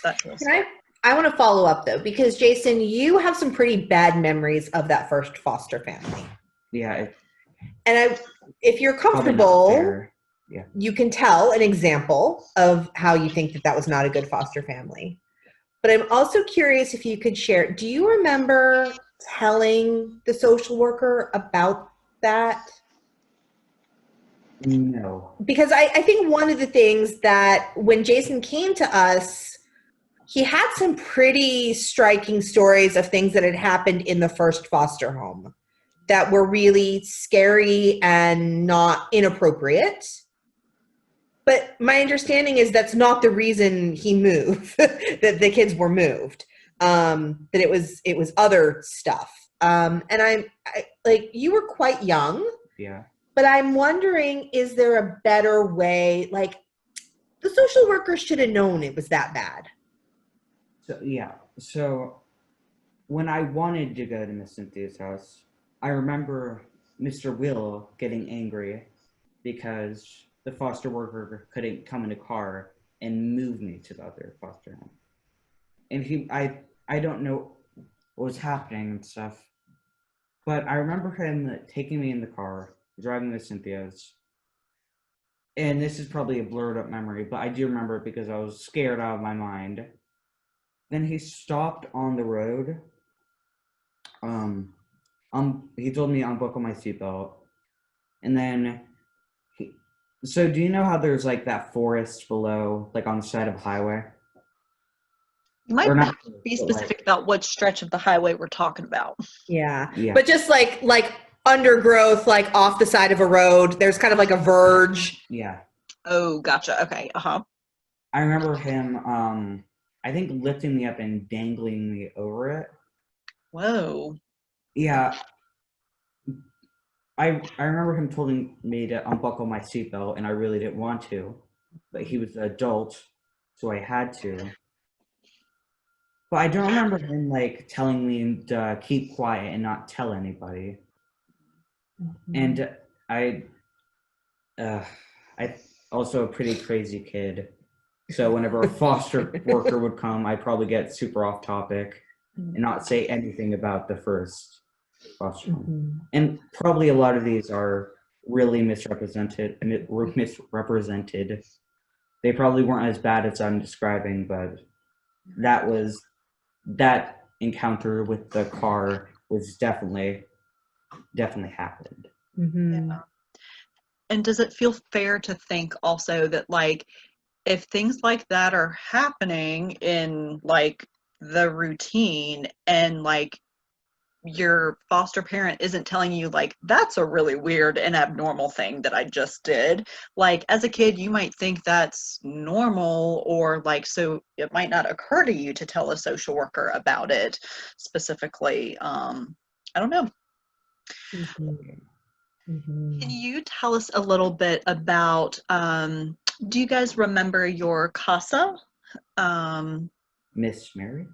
Speaker 1: That feels scary.
Speaker 2: I want to follow up though, because Jason, you have some pretty bad memories of that first foster family.
Speaker 3: Yeah.
Speaker 2: And if you're comfortable, you can tell an example of how you think that was not a good foster family. But I'm also curious if you could share, do you remember telling the social worker about that?
Speaker 3: No.
Speaker 2: Because I think one of the things that when Jason came to us, he had some pretty striking stories of things that had happened in the first foster home that were really scary and not inappropriate. But my understanding is that's not the reason he moved, that the kids were moved, that it was other stuff. And I like, you were quite young.
Speaker 3: Yeah.
Speaker 2: But I'm wondering, is there a better way? Like, the social worker should have known it was that bad.
Speaker 3: So when I wanted to go to Miss Cynthia's house, I remember Mr. Will getting angry because the foster worker couldn't come in a car and move me to the other foster home. And I don't know what was happening and stuff, but I remember him taking me in the car, driving to Cynthia's. And this is probably a blurred up memory, but I do remember it because I was scared out of my mind. Then he stopped on the road. He told me to unbuckle my seatbelt. And then so do you know how there's like that forest below, like on the side of the highway?
Speaker 1: You might have to be specific about what stretch of the highway we're talking about.
Speaker 2: Yeah. But just like undergrowth, like off the side of a road, there's kind of like a verge.
Speaker 3: Yeah.
Speaker 1: Oh, gotcha. Okay.
Speaker 3: I remember him, I think lifting me up and dangling me over it.
Speaker 1: Whoa.
Speaker 3: Yeah. I remember him telling me to unbuckle my seatbelt, and I really didn't want to, but he was an adult, so I had to. But I don't remember him like telling me to keep quiet and not tell anybody. And I also a pretty crazy kid. So whenever a foster worker would come, I'd probably get super off topic and not say anything about the first foster home. And probably a lot of these are really misrepresented. They probably weren't as bad as I'm describing, but that encounter with the car was definitely happened.
Speaker 1: Yeah. And does it feel fair to think also that like if things like that are happening in like the routine and like your foster parent isn't telling you like that's a really weird and abnormal thing that I just did, like as a kid you might think that's normal, or like so it might not occur to you to tell a social worker about it specifically. I don't know. Can you tell us a little bit about do you guys remember your CASA?
Speaker 3: Miss Mary?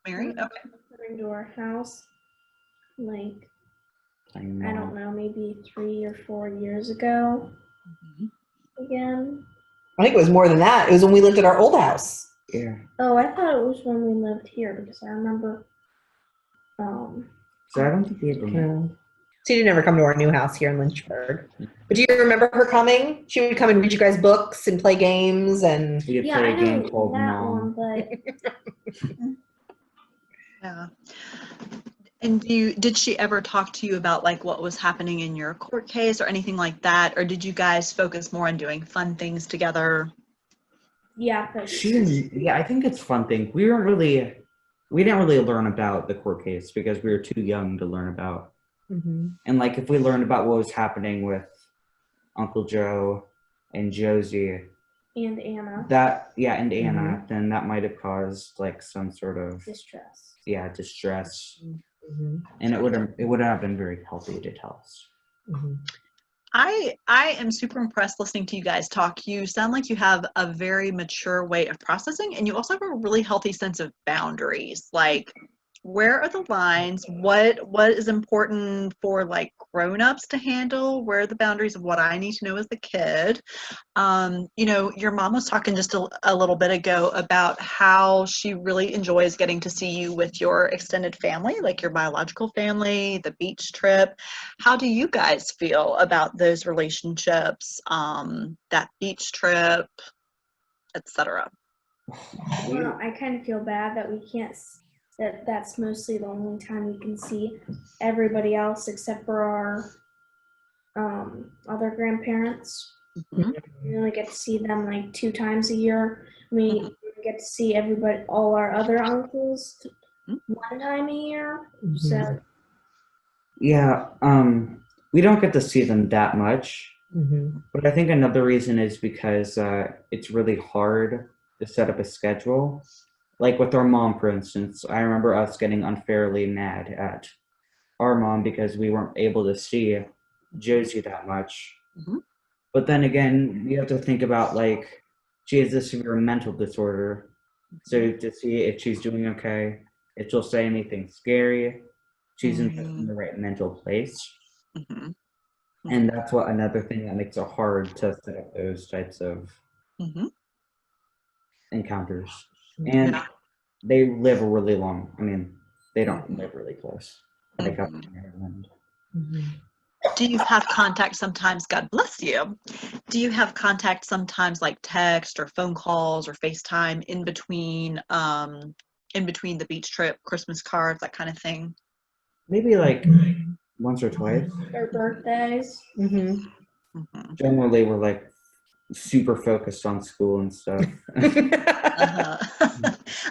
Speaker 1: Mary? Okay.
Speaker 5: Coming to our house, like, I don't know, maybe 3 or 4 years ago. Again.
Speaker 2: I think it was more than that. It was when we lived at our old house.
Speaker 3: Yeah.
Speaker 5: Oh, I thought it was when we lived here because I remember.
Speaker 3: So I don't think we ever met.
Speaker 2: She didn't ever come to our new house here in Lynchburg. But do you remember her coming? She would come and read you guys books and play games and.
Speaker 3: We could play a game called Mom.
Speaker 5: But
Speaker 1: Yeah. And did she ever talk to you about like what was happening in your court case or anything like that? Or did you guys focus more on doing fun things together?
Speaker 5: Yeah, but
Speaker 3: I think it's a fun thing. We didn't really learn about the court case because we were too young to learn about. And like if we learned about what was happening with Uncle Joe and Josie
Speaker 5: and Anna
Speaker 3: and Anna, then that might have caused like some sort of
Speaker 5: distress.
Speaker 3: distress, and it would have been very healthy to tell us.
Speaker 1: I am super impressed listening to you guys talk. You sound like you have a very mature way of processing, and you also have a really healthy sense of boundaries. Like, where are the lines? What is important for like grown-ups to handle? Where are the boundaries of what I need to know as the kid? You know, your mom was talking just a little bit ago about how she really enjoys getting to see you with your extended family, like your biological family, the beach trip. How do you guys feel about those relationships, that beach trip, etc.?
Speaker 5: Well, I kind of feel bad that we can't. That's mostly the only time we can see everybody else except for our other grandparents.
Speaker 1: Mhm.
Speaker 5: We only get to see them like 2 times a year. We get to see everybody, all our other uncles, 1 time a year. So
Speaker 3: Yeah, we don't get to see them that much, but I think another reason is because it's really hard to set up a schedule. Like with our mom, for instance, I remember us getting unfairly mad at our mom because we weren't able to see Josie that much. But then again, you have to think about like she has this severe mental disorder, so to see if she's doing okay, if she'll say anything scary, she's in the right mental place. And that's another thing that makes it hard to set up those types of encounters. And they live really long. I mean, they don't live really close. Like up in Maryland.
Speaker 1: Do you have contact sometimes? God bless you. Do you have contact sometimes, like text or phone calls or FaceTime in between the beach trip, Christmas cards, that kind of thing?
Speaker 3: Maybe like once or twice.
Speaker 5: their birthdays.
Speaker 3: Generally, we're like super focused on school and stuff.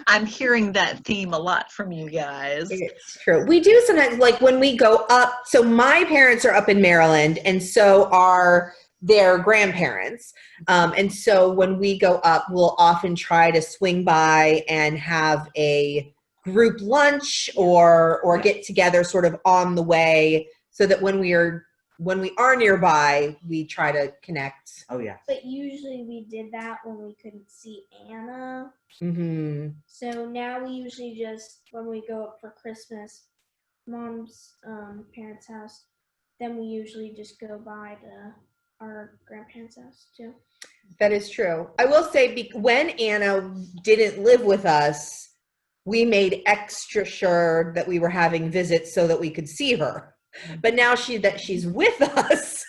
Speaker 1: I'm hearing that theme a lot from you guys.
Speaker 2: It's true. We do sometimes, like when we go up. So my parents are up in Maryland, and so are their grandparents. And so when we go up, we'll often try to swing by and have a group lunch or get together sort of on the way, so that when we are nearby, we try to connect.
Speaker 3: Oh yeah.
Speaker 5: But usually we did that when we couldn't see Anna. So now we usually just, when we go up for Christmas, Mom's parents' house, then we usually just go by to our grandparents' house too.
Speaker 2: That is true. I will say, when Anna didn't live with us, we made extra sure that we were having visits so that we could see her. But now that she's with us,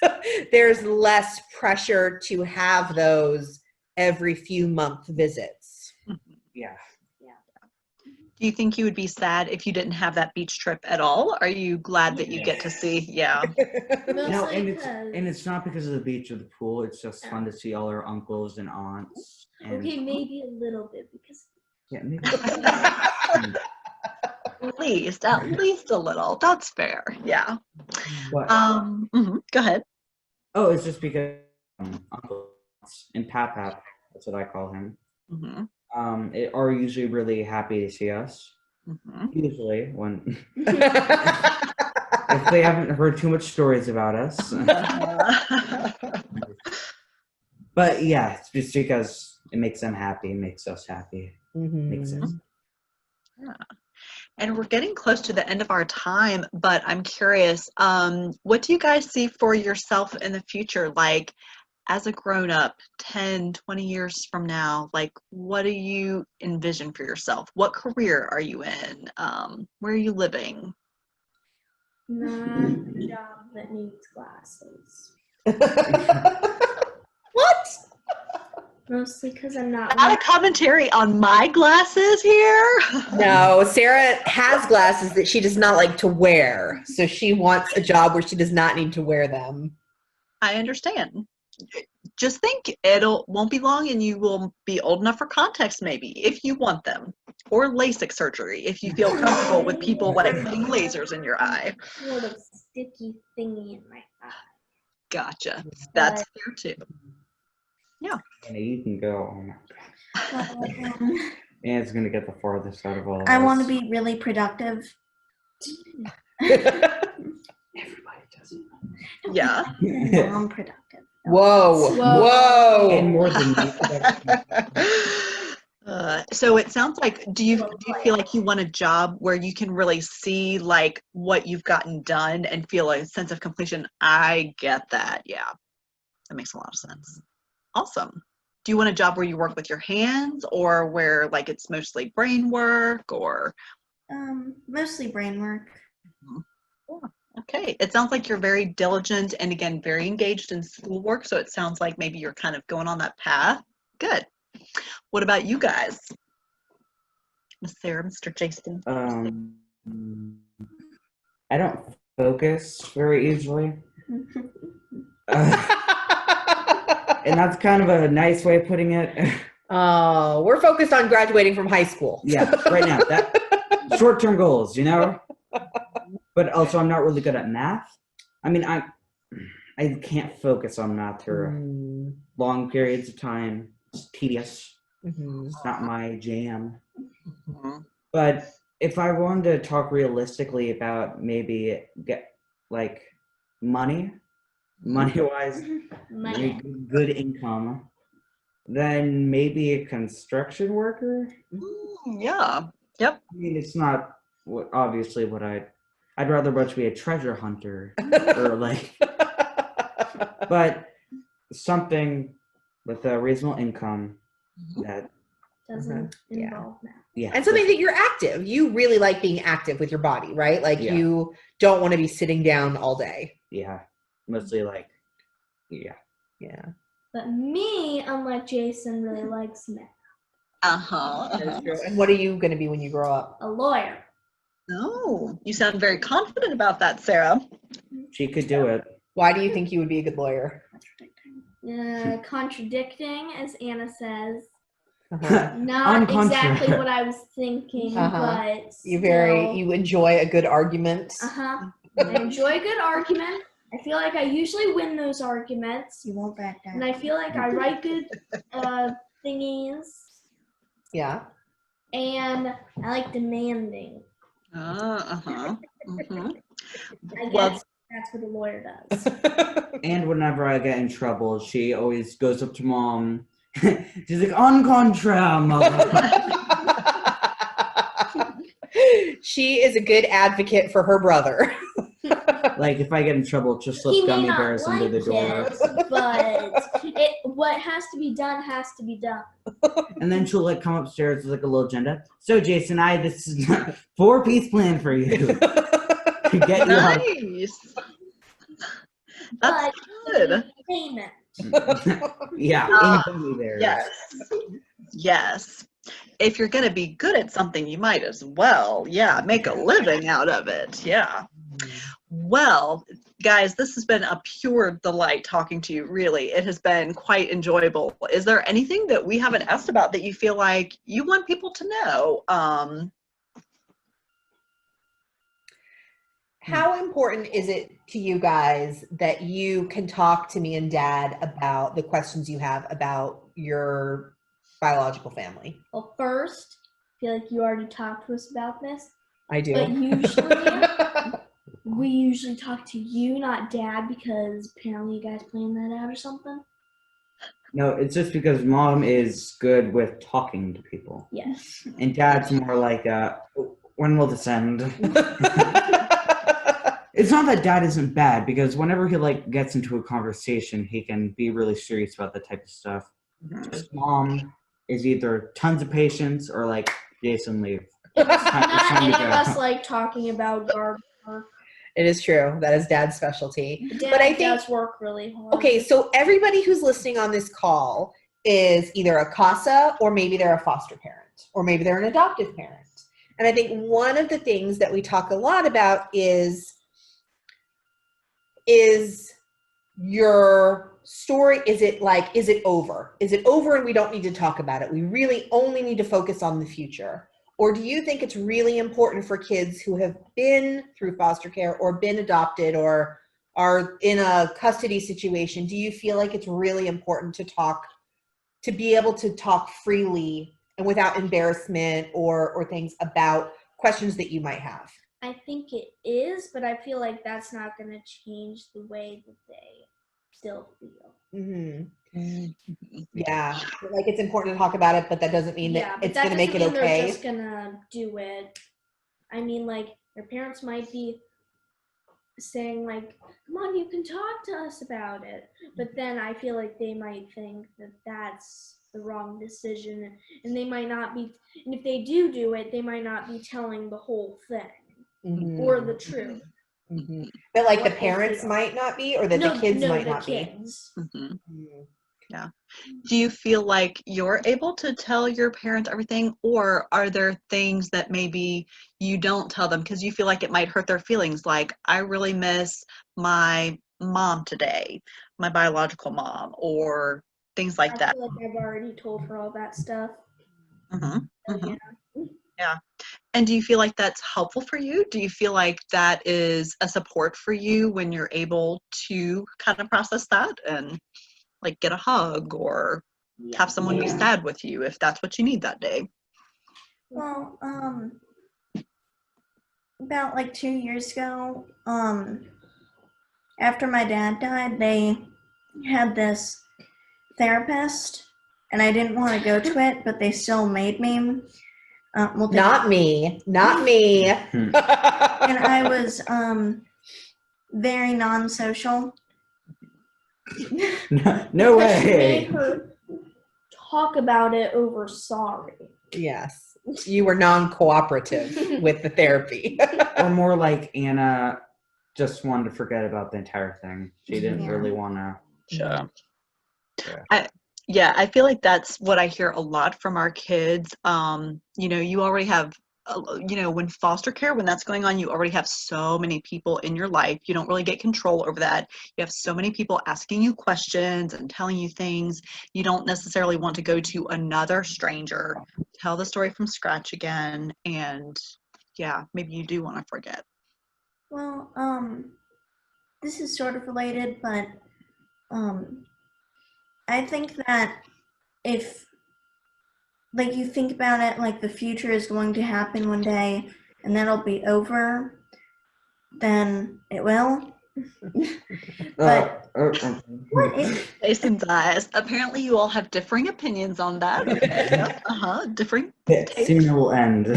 Speaker 2: there's less pressure to have those every few month visits.
Speaker 3: Yeah.
Speaker 1: Do you think you would be sad if you didn't have that beach trip at all? Are you glad that you get to see? Yeah.
Speaker 3: No, and it's not because of the beach or the pool. It's just fun to see all our uncles and aunts. And
Speaker 5: Okay, maybe a little bit because.
Speaker 3: yeah, maybe.
Speaker 1: At least a little. That's fair. Yeah.
Speaker 3: But,
Speaker 1: Go ahead.
Speaker 3: oh, it's just because Uncle and Pap, that's what I call him, are usually really happy to see us. Usually, when if they haven't heard too much stories about us. But yeah, it's just because it makes them happy, makes us happy. Makes sense.
Speaker 1: Yeah. And we're getting close to the end of our time, but I'm curious, what do you guys see for yourself in the future? Like, as a grown-up, 10, 20 years from now, like, what do you envision for yourself? What career are you in? Where are you living?
Speaker 5: Not a job that needs glasses.
Speaker 2: What?
Speaker 5: Mostly because I'm not.
Speaker 1: Not a commentary on my glasses here.
Speaker 2: No, Sarah has glasses that she does not like to wear. So she wants a job where she does not need to wear them.
Speaker 1: I understand. just think won't be long and you will be old enough for contacts maybe if you want them, or LASIK surgery if you feel comfortable with people like putting lasers in your eye.
Speaker 5: Sort of sticky thingy in my eye.
Speaker 1: Gotcha. That's fair too. Yeah.
Speaker 3: And you can go. Oh my God.
Speaker 4: Um,
Speaker 3: And it's gonna get the farthest out of all of
Speaker 4: I
Speaker 3: us.
Speaker 4: want to be really productive.
Speaker 3: Everybody does it.
Speaker 1: Yeah.
Speaker 4: Non-productive.
Speaker 2: Whoa.
Speaker 5: Whoa.
Speaker 2: Whoa.
Speaker 3: And more than me.
Speaker 1: So it sounds like, do you feel like you want a job where you can really see like what you've gotten done and feel a sense of completion? I get that. Yeah, that makes a lot of sense. Awesome. Do you want a job where you work with your hands, or where like it's mostly brain work, or?
Speaker 4: Mostly brain work.
Speaker 1: Yeah. Okay. It sounds like you're very diligent and again, very engaged in schoolwork. So it sounds like maybe you're kind of going on that path. Good. What about you guys? Miss Sarah, Mr. Jason?
Speaker 3: I don't focus very easily. And that's kind of a nice way of putting it.
Speaker 2: Oh, we're focused on graduating from high school.
Speaker 3: Yeah, right now. That short-term goals, you know? But also I'm not really good at math. I mean, I can't focus on math for long periods of time. It's tedious. It's not my jam. But if I wanted to talk realistically about maybe get like money-wise, good income, then maybe a construction worker.
Speaker 1: Yeah. Yep.
Speaker 3: I mean, it's not obviously what I'd rather much be a treasure hunter or like, but something with a reasonable income that
Speaker 5: doesn't involve math.
Speaker 3: Yeah.
Speaker 2: And something that you're active. You really like being active with your body, right? Like you don't want to be sitting down all day.
Speaker 3: Yeah. Mostly like,
Speaker 2: Yeah.
Speaker 5: But me, unlike Jason, really likes math.
Speaker 2: That is true. And what are you going to be when you grow up?
Speaker 5: A lawyer.
Speaker 1: Oh, you sound very confident about that, Sarah.
Speaker 3: she could do it.
Speaker 2: Why do you think you would be a good lawyer?
Speaker 5: Contradicting, as Anna says.
Speaker 2: Uh-huh.
Speaker 5: Not exactly what I was thinking, but
Speaker 2: you enjoy a good argument.
Speaker 5: I enjoy a good argument. I feel like I usually win those arguments.
Speaker 4: You won't back down.
Speaker 5: And I feel like I write good thingies.
Speaker 2: Yeah.
Speaker 5: And I like demanding. I guess that's what a lawyer does.
Speaker 3: And whenever I get in trouble, she always goes up to mom. She's like, "En contra, mother."
Speaker 2: She is a good advocate for her brother.
Speaker 3: Like if I get in trouble, just slip gummy bears under the door.
Speaker 5: But what has to be done has to be done.
Speaker 3: And then she'll like come upstairs with like a little agenda. So Jason, this is a 4-piece plan for you to get you out.
Speaker 1: Nice. That's
Speaker 5: But
Speaker 1: good.
Speaker 5: payment.
Speaker 3: Yeah, gummy bears.
Speaker 1: Yes. If you're going to be good at something, you might as well, make a living out of it. Yeah. Well, guys, this has been a pure delight talking to you, really. It has been quite enjoyable. Is there anything that we haven't asked about that you feel like you want people to know?
Speaker 2: How important is it to you guys that you can talk to me and Dad about the questions you have about your biological family?
Speaker 5: Well, first, I feel like you already talked to us about this.
Speaker 2: I do.
Speaker 5: But usually, we usually talk to you, not Dad, because apparently you guys planned that out or something.
Speaker 3: No, it's just because mom is good with talking to people.
Speaker 5: Yes.
Speaker 3: And Dad's more like, when will this end? It's not that Dad isn't bad, because whenever he like gets into a conversation, he can be really serious about that type of stuff. Just mom is either tons of patience or like, Jason, leave.
Speaker 5: Not any of us like talking about garden work.
Speaker 2: It is true. That is Dad's specialty.
Speaker 5: Dad
Speaker 2: But I think
Speaker 5: does work really hard.
Speaker 2: Okay, so everybody who's listening on this call is either a CASA or maybe they're a foster parent or maybe they're an adoptive parent. And I think one of the things that we talk a lot about is your story, is it over? Is it over and we don't need to talk about it? We really only need to focus on the future. Or do you think it's really important for kids who have been through foster care or been adopted or are in a custody situation? Do you feel like it's really important to be able to talk freely and without embarrassment or things about questions that you might have?
Speaker 5: I think it is, but I feel like that's not going to change the way that they still feel.
Speaker 2: Yeah, like it's important to talk about it, but that doesn't mean that it's going to make it okay.
Speaker 5: They're just going to do it. I mean, like, their parents might be saying, like, come on, you can talk to us about it. But then I feel like they might think that that's the wrong decision, and they might not be, and if they do it, they might not be telling the whole thing or the truth.
Speaker 2: But like the parents might not be, or that the kids might not
Speaker 5: kids.
Speaker 2: be.
Speaker 1: Yeah. Do you feel like you're able to tell your parents everything, or are there things that maybe you don't tell them because you feel like it might hurt their feelings? Like, I really miss my mom today, my biological mom, or things like that.
Speaker 5: I feel like I've already told her all that stuff.
Speaker 1: Yeah. And do you feel like that's helpful for you? Do you feel like that is a support for you when you're able to kind of process that and like get a hug or have someone be sad with you if that's what you need that day?
Speaker 4: Well, about like 2 years ago, after my dad died, they had this therapist, and I didn't want to go to it, but they still made me.
Speaker 2: Not me.
Speaker 4: And I was very non-social.
Speaker 3: No
Speaker 5: But she
Speaker 3: way.
Speaker 5: made her talk about it over sorry.
Speaker 2: Yes. You were non-cooperative with the therapy.
Speaker 3: Or more like Anna just wanted to forget about the entire thing. She didn't really want to.
Speaker 1: Sure.
Speaker 3: Yeah.
Speaker 1: I feel like that's what I hear a lot from our kids. You already have, when foster care, when that's going on, you already have so many people in your life. You don't really get control over that. You have so many people asking you questions and telling you things. You don't necessarily want to go to another stranger, tell the story from scratch again. And yeah, maybe you do want to forget.
Speaker 4: Well, this is sort of related, but I think that if, like, you think about it, like the future is going to happen one day and that'll be over, then it will. But what if,
Speaker 1: Jason's eyes. Apparently you all have differing opinions on that. Okay. Differing takes.
Speaker 3: Soon it will end.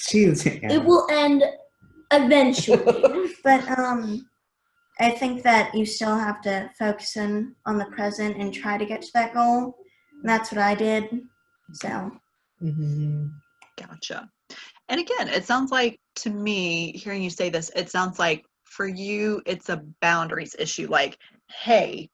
Speaker 5: It will end eventually.
Speaker 4: but I think that you still have to focus in on the present and try to get to that goal. And that's what I did. So.
Speaker 1: Gotcha. And again, it sounds like to me, hearing you say this, it sounds like for you, it's a boundaries issue. Like, hey,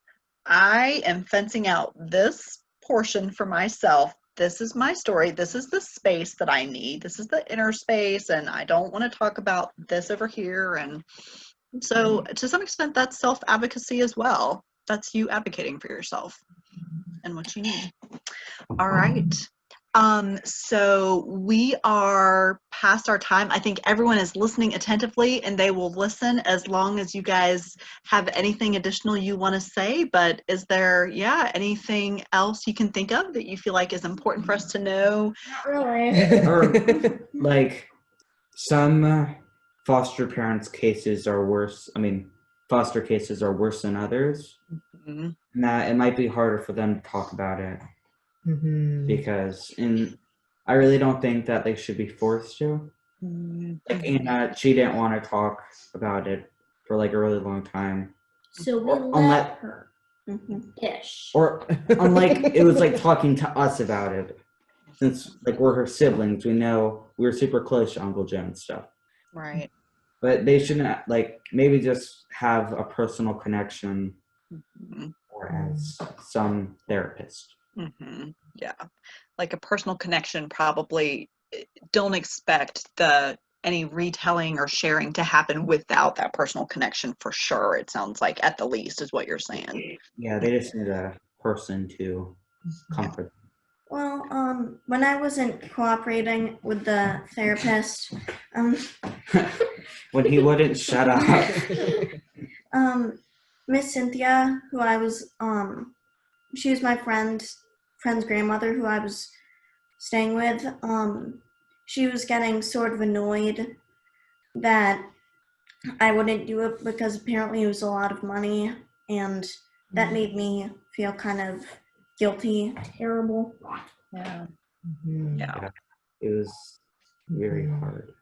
Speaker 1: I am fencing out this portion for myself. This is my story. This is the space that I need. This is the inner space. And I don't want to talk about this over here. And so to some extent, that's self-advocacy as well. That's you advocating for yourself and what you need. All right. So we are past our time. I think everyone is listening attentively and they will listen as long as you guys have anything additional you want to say. But is there, anything else you can think of that you feel like is important for us to know?
Speaker 5: Not really.
Speaker 3: Or like some foster parents' cases are worse. I mean, foster cases are worse than others. And that it might be harder for them to talk about it. Because I really don't think that they should be forced to. Like Anna, she didn't want to talk about it for like a really long time.
Speaker 5: So we let her. Ish.
Speaker 3: Or unlike it was like talking to us about it. Since like we're her siblings, we know we were super close to Uncle Jim and stuff.
Speaker 1: Right.
Speaker 3: But they shouldn't like maybe just have a personal connection or as some therapist.
Speaker 1: Yeah, like a personal connection. Probably don't expect the any retelling or sharing to happen without that personal connection for sure. It sounds like at the least is what you're saying.
Speaker 3: Yeah, they just need a person to comfort
Speaker 4: Well, when I wasn't cooperating with the therapist,
Speaker 3: them. When he wouldn't shut up.
Speaker 4: Miss Cynthia, who I was, she was my friend's grandmother who I was staying with. She was getting sort of annoyed that I wouldn't do it because apparently it was a lot of money, and that made me feel kind of guilty.
Speaker 5: Terrible.
Speaker 1: Yeah.
Speaker 3: Yeah. It was very hard.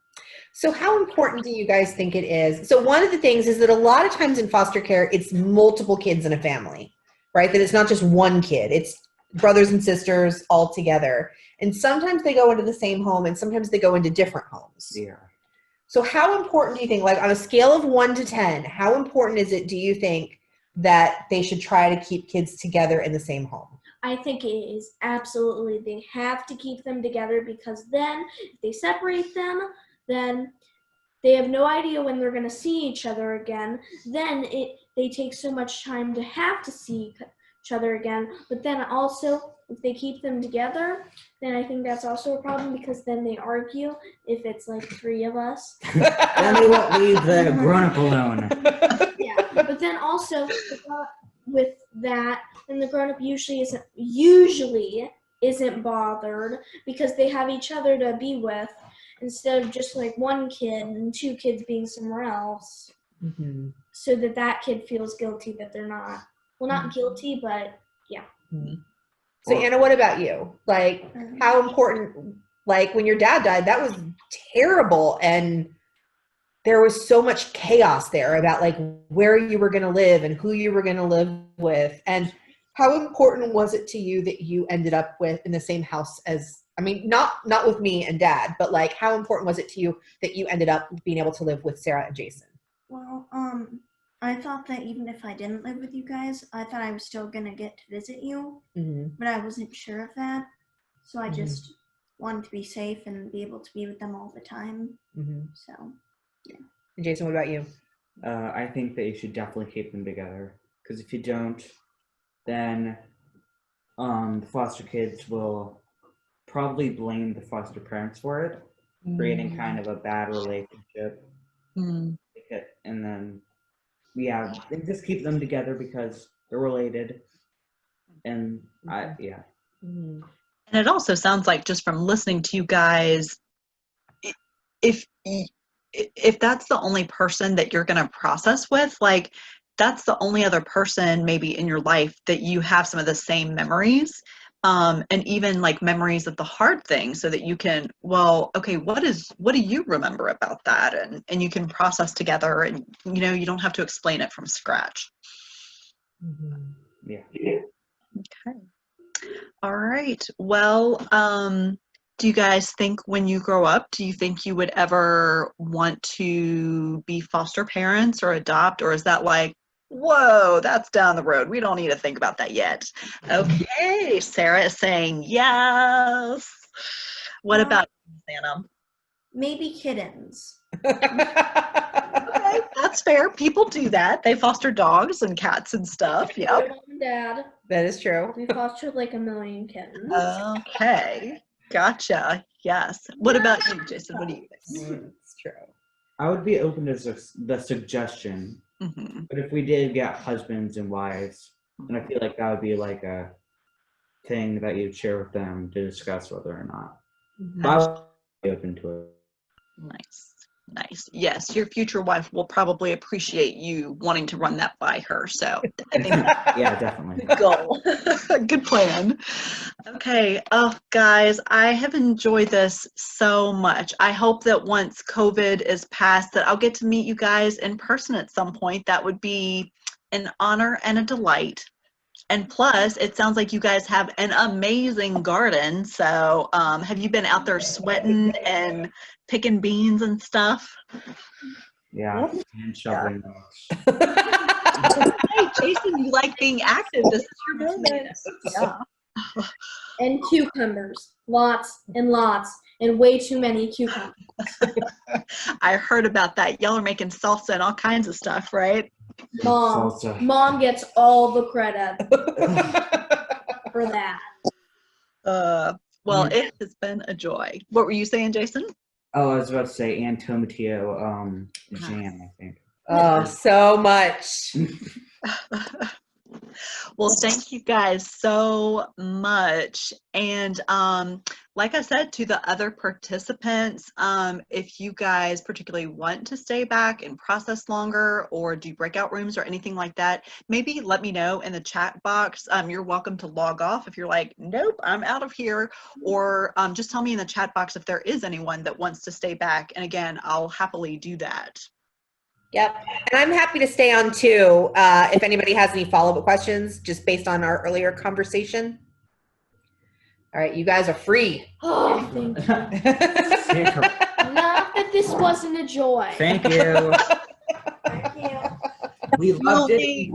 Speaker 2: So how important do you guys think it is? So one of the things is that a lot of times in foster care, it's multiple kids in a family, right? That it's not just one kid, it's brothers and sisters all together. And sometimes they go into the same home and sometimes they go into different homes.
Speaker 3: Yeah.
Speaker 2: So how important do you think, like on a scale of 1 to 10, how important is it, do you think, that they should try to keep kids together in the same home?
Speaker 5: I think it is absolutely, they have to keep them together, because then if they separate them, then they have no idea when they're going to see each other again. Then they take so much time to have to see each other again. But then also, if they keep them together, then I think that's also a problem, because then they argue if it's like 3 of us.
Speaker 3: Then they won't leave the grown-up alone.
Speaker 5: Yeah, but then also with that, then the grown-up usually isn't bothered, because they have each other to be with, instead of just like one kid and 2 kids being somewhere else.
Speaker 2: Mm-hmm.
Speaker 5: So that kid feels guilty that they're not, well, not guilty, but yeah.
Speaker 2: Mm-hmm. So Anna, what about you? Like, how important, like when your dad died, that was terrible, and there was so much chaos there about like where you were going to live and who you were going to live with. And how important was it to you that you ended up with in the same house as, I mean, not with me and Dad, but like how important was it to you that you ended up being able to live with Sarah and Jason?
Speaker 4: Well, I thought that even if I didn't live with you guys, I thought I was still gonna get to visit you, but I wasn't sure of that. So I just wanted to be safe and be able to be with them all the time. So, yeah.
Speaker 2: And Jason, what about you?
Speaker 3: I think that you should definitely keep them together, because if you don't, then the foster kids will probably blame the foster parents for it, creating kind of a bad relationship. And then, yeah, they just keep them together because they're related. And
Speaker 1: And it also sounds like, just from listening to you guys, if that's the only person that you're going to process with, like that's the only other person maybe in your life that you have some of the same memories, and even like memories of the hard things, so that you can, well, okay, what do you remember about that, and you can process together, and you don't have to explain it from scratch.
Speaker 3: Yeah.
Speaker 1: Okay. All right. Well, do you guys think when you grow up, do you think you would ever want to be foster parents or adopt, or is that like, whoa, that's down the road, we don't need to think about that yet? Okay, Sarah is saying yes. What about you, Santa?
Speaker 4: Maybe kittens.
Speaker 1: Okay, that's fair. People do that. They foster dogs and cats and stuff.
Speaker 5: My
Speaker 1: Yep.
Speaker 5: mom and dad,
Speaker 2: That is true.
Speaker 5: we fostered like 1 million kittens.
Speaker 1: Okay. Gotcha. Yes. What about you, Jason? What do you think?
Speaker 2: It's true.
Speaker 3: I would be open to the suggestion, but if we did get husbands and wives, then I feel like that would be like a thing that you'd share with them to discuss whether or not. But I would be open to it.
Speaker 1: Nice. Yes, your future wife will probably appreciate you wanting to run that by her. So I think
Speaker 3: Yeah, definitely.
Speaker 1: good goal. Good plan. Okay. Oh, guys, I have enjoyed this so much. I hope that once COVID is past, that I'll get to meet you guys in person at some point. That would be an honor and a delight. And plus, it sounds like you guys have an amazing garden. So have you been out there sweating and picking beans and stuff?
Speaker 3: Yeah, and shoveling.
Speaker 1: Hey, Jason, you like being active. This is your moment. Yeah.
Speaker 5: And cucumbers, lots and lots. and way too many cucumbers.
Speaker 1: I heard about that. Y'all are making salsa and all kinds of stuff, right?
Speaker 3: Salsa.
Speaker 5: Mom gets all the credit for that.
Speaker 1: Well, it has been a joy. What were you saying, Jason?
Speaker 3: Oh, I was about to say and tomatillo jam, I think.
Speaker 2: Oh, so much.
Speaker 1: Well, thank you guys so much. And like I said to the other participants, if you guys particularly want to stay back and process longer or do breakout rooms or anything like that, maybe let me know in the chat box. You're welcome to log off if you're like, nope, I'm out of here. Or just tell me in the chat box if there is anyone that wants to stay back. And again, I'll happily do that.
Speaker 2: Yep. And I'm happy to stay on too, if anybody has any follow-up questions, just based on our earlier conversation. All right, you guys are free.
Speaker 5: Oh, thank you. Not that this wasn't a joy.
Speaker 3: Thank you.
Speaker 4: Thank you.
Speaker 3: We loved it.